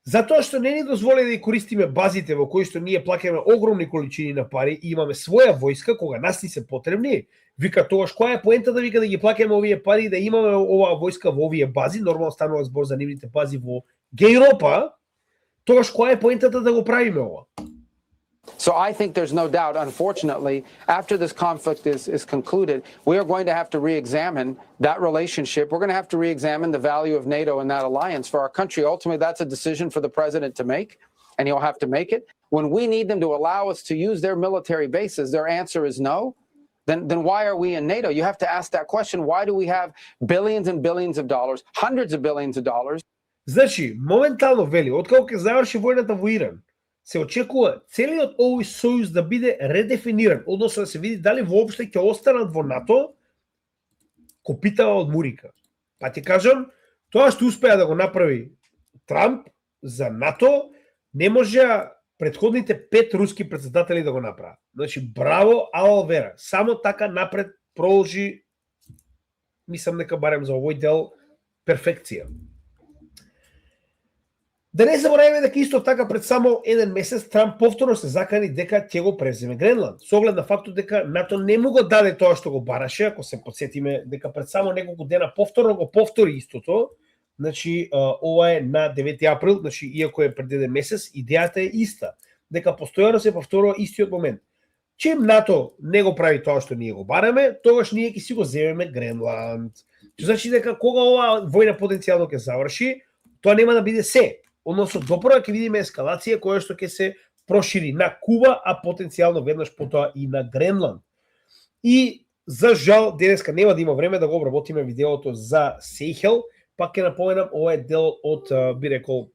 затоа што не ни дозволи да ја користиме базите во кои што ние плаќаме огромни количини на пари и имаме своја војска, кога нас ни се потребни, вика тогаш која е поента да ги плаќаме овие пари и да имаме оваа војска во овие бази, нормално станува збор за нивните бази во Европа, тогаш која е поентата да го правиме ова? So I think there's no doubt, unfortunately, after this conflict is concluded, we are going to have to re-examine that relationship. We're going to have to re-examine the value of NATO and that alliance for our country. Ultimately, that's a decision for the president to make, and he'll have to make it. When we need them to allow us to use their military bases, their answer is no. Then why are we in NATO? You have to ask that question. Why do we have billions and billions of dollars, hundreds of billions of dollars? Значи, моментално вели, откако ќе заврши војната во Иран, се очекува целиот овој сојуз да биде редефиниран, односно да се види дали воопшто ќе останат во НАТО, копитава од Мурика. Па ти кажам, тоа што успеа да го направи Трамп за НАТО, не може предходните 5 руски председатели да го направат. Значи, браво, ала вера. Само така напред продолжи, мислам дека барем за овој дел, перфекција. Да не забораваме дека исто така пред само еден месец Трамп повторно се закани дека ќе го преземе Гренланд. Со оглед на фактот дека НАТО не му го даде тоа што го бараше, ако се потсетиме дека пред само неколку дена повторно го повтори истото. Значи, ова е на 9 април, значи иако е пред еден месец, идејата е иста, дека постојано се повторува истиот момент. Чим НАТО не го прави тоа што ние го бараме, тогаш ние ќе си го земеме Гренланд. Значи дека кога оваа војна потенцијално ќе заврши, тоа нема да биде се. Односно, допрва ќе видиме ескалација која што ќе се прошири на Куба, а потенцијално веднаш потоа и на Гренланд. И за жал денеска нема да има време да го обработиме видеото за Сейхел, пак ќе напоменам, ова е дел од, би рекол,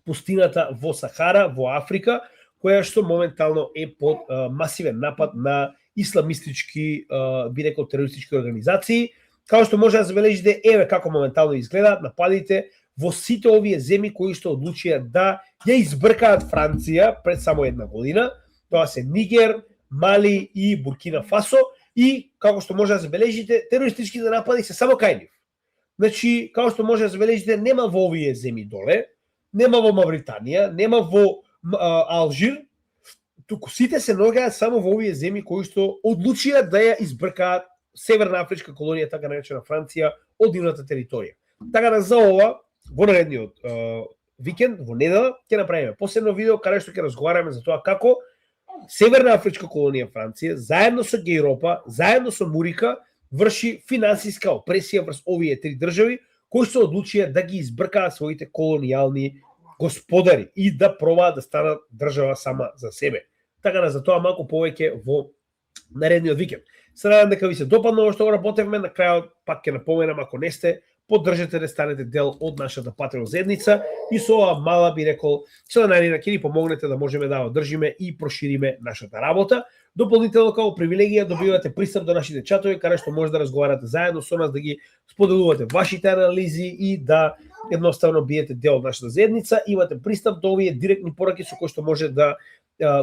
пустината во Сахара, во Африка, која што моментално е под масивен напад на исламистички, би рекол, терористички организации. Као што може да забележите, еве како моментално изгледаат нападите во сите овие земји кои што одлучија да ја избркаат Франција пред само една година. Тоа се Нигер, Мали и Буркина Фасо. И како што може да забележите, терористичките напади се само кај нив. Значи, како што може да забележите, нема во овие земји доле, нема во Мавританија, нема во Алжир, туку сите се наоѓаат само во овие земји кои што одлучија да ја избркаат Северна Афричка колонија, така наречена Франција, од нивната територија. Така да за ова, во наредниот викенд, во недела, ќе направиме посебно видео каде што ќе разговараме за тоа како Северна Афричка колонија Франција, заедно со Гејропа, заедно со Мурика, врши финансиска опресија врз овие три држави, кои се одлучија да ги избркаат своите колонијални господари и да пробаат да станат држава сама за себе. Така да за тоа малку повеќе во наредниот викенд. Се надам дека ви се допаднало што го работевме. На крајот пак ќе напоменам, ако не сте, поддржете да станете дел од нашата Patreon заедница и со оваа мала би рекол членарина ќе ни помогнете да можеме да одржиме и прошириме нашата работа. Дополнително како привилегија добивате пристап до нашите чатови каде што може да разговарате заедно со нас, да ги споделувате вашите анализи и да едноставно биете дел од нашата заедница. Имате пристап до овие директни пораки со кои што може да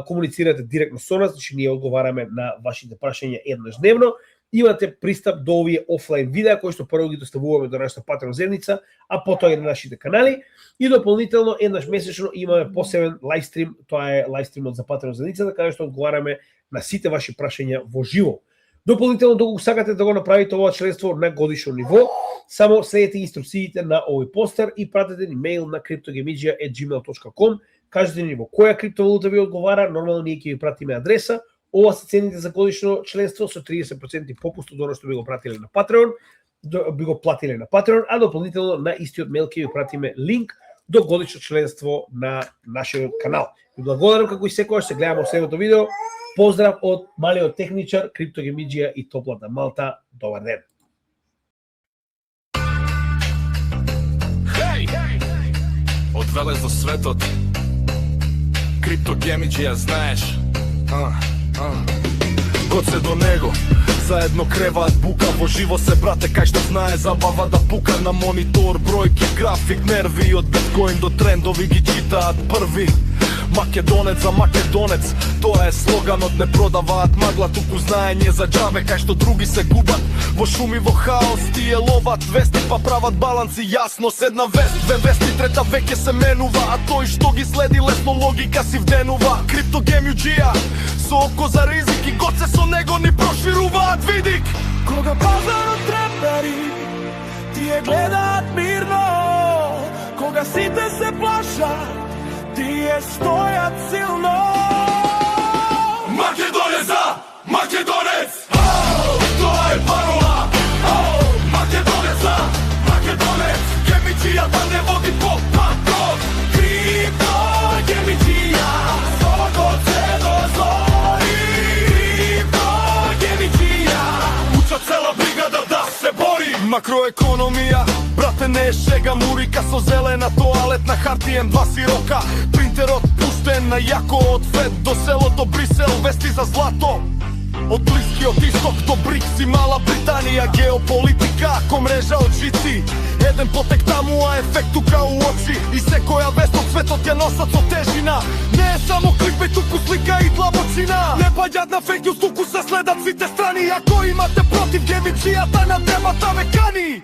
комуницирате директно со нас, значи ние одговараме на вашите прашања еднаш дневно. Имате пристап до овие офлайн видеа кои што прво ги доставуваме до нашата Patreon заедница, а потоа и на нашите канали. И дополнително еднаш месечно имаме посебен лајвстрим, тоа е лајвстримот за Patreon заедницата, каде што одговараме на сите ваши прашања во живо. Дополнително, доколку сакате да го направите ова членство на годишно ниво, само следете инструкциите на овој постер и пратете ни мејл на cryptogemedia@gmail.com. Кажете ни во која криптовалута ви одговара, нормално ние ќе ви пратиме адреса. Ова се цените за годишно членство со 30% попуст од оно што би го пратиле на Patreon, би го платиле на Patreon, а дополнително на истиот мејл ќе ви пратиме линк до годишно членство на нашиот канал. Ви благодарам како и секогаш, се гледаме во следното видео. Поздрав од малиот техничар, Криптогемиџија и топлата Малта. Добар ден. Од Велес до светот, Криптогемиџија, знаеш. Год се до него, заедно креваат бука. Во живо се брате, кај што знае забава да пука. На монитор, бројки, график, нерви. Од биткоин до трендови ги читаат први. Македонец за македонец, тоа е слоганот. Не продаваат магла, туку знаење за џабе. Кај што други се губат во шуми, во хаос, тие ловат вести па прават баланси. Јасно, седна вест, две вести, трета веќе се менува. А тој што ги следи лесно логика си вденува. Криптогемиџија со око за ризик и год се со него ни прошируваат видик. Кога пазарот трепери, тие гледаат мирно. Кога сите се плашат, тие стојат силно. Македонеца, македонец, тоа е парола. Македонеца, македонец, гемиџијата не води по патот. Криптогемиџија, сокот се дозори. Криптогемиџија, учат цела бригада да се бори. Макроекономија, брате, не е шега. Мурика со зелена тоалетна, хартиен 2 сирока. Принтерот пуштен на јако од Фед до селото Брисел, вести за злато. Од Блискиот исток до БРИКС и Мала Британија, геополитика ко мрежа од жици. Еден потек таму, а ефект тука у очи. И секоја вест од светот ја носат со тежина. Не е само кликбејт, туку слика и длабочина. Не паѓаат на фейк њуз, туку се следат сите страни. Ако имате против гемиџијата, на темата ве кани.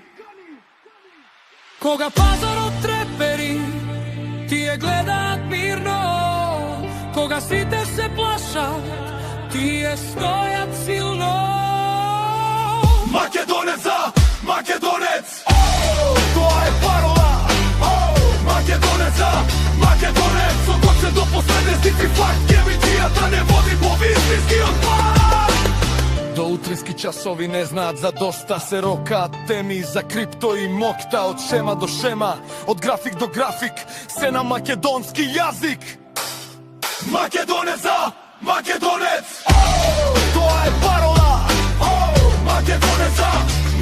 Кога пазарот трепери, тие гледаат мирно. Кога сите се плашат, тие стојат силно. Македонеца, македонец, тоа е парола. Македонеца, македонец, со год се до последен стици факт. Гемиџијата не води по вистинскиот пат. До утрински часови не знаат за доста. Се рокаат теми за крипто и мокта. Од шема до шема, од график до график, се на македонски јазик. Македонеца, македонец, тоа е парола. Македонеца,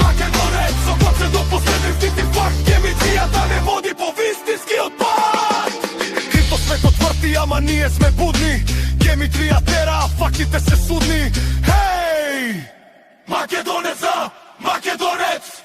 македонец, со год се до последен стици факт. Гемиџијата не води по вистинскиот пат. Крипто светот врти, ама ние сме будни. Гемитрија тера, а фактите се судни. Хеј! Македонеца, македонец,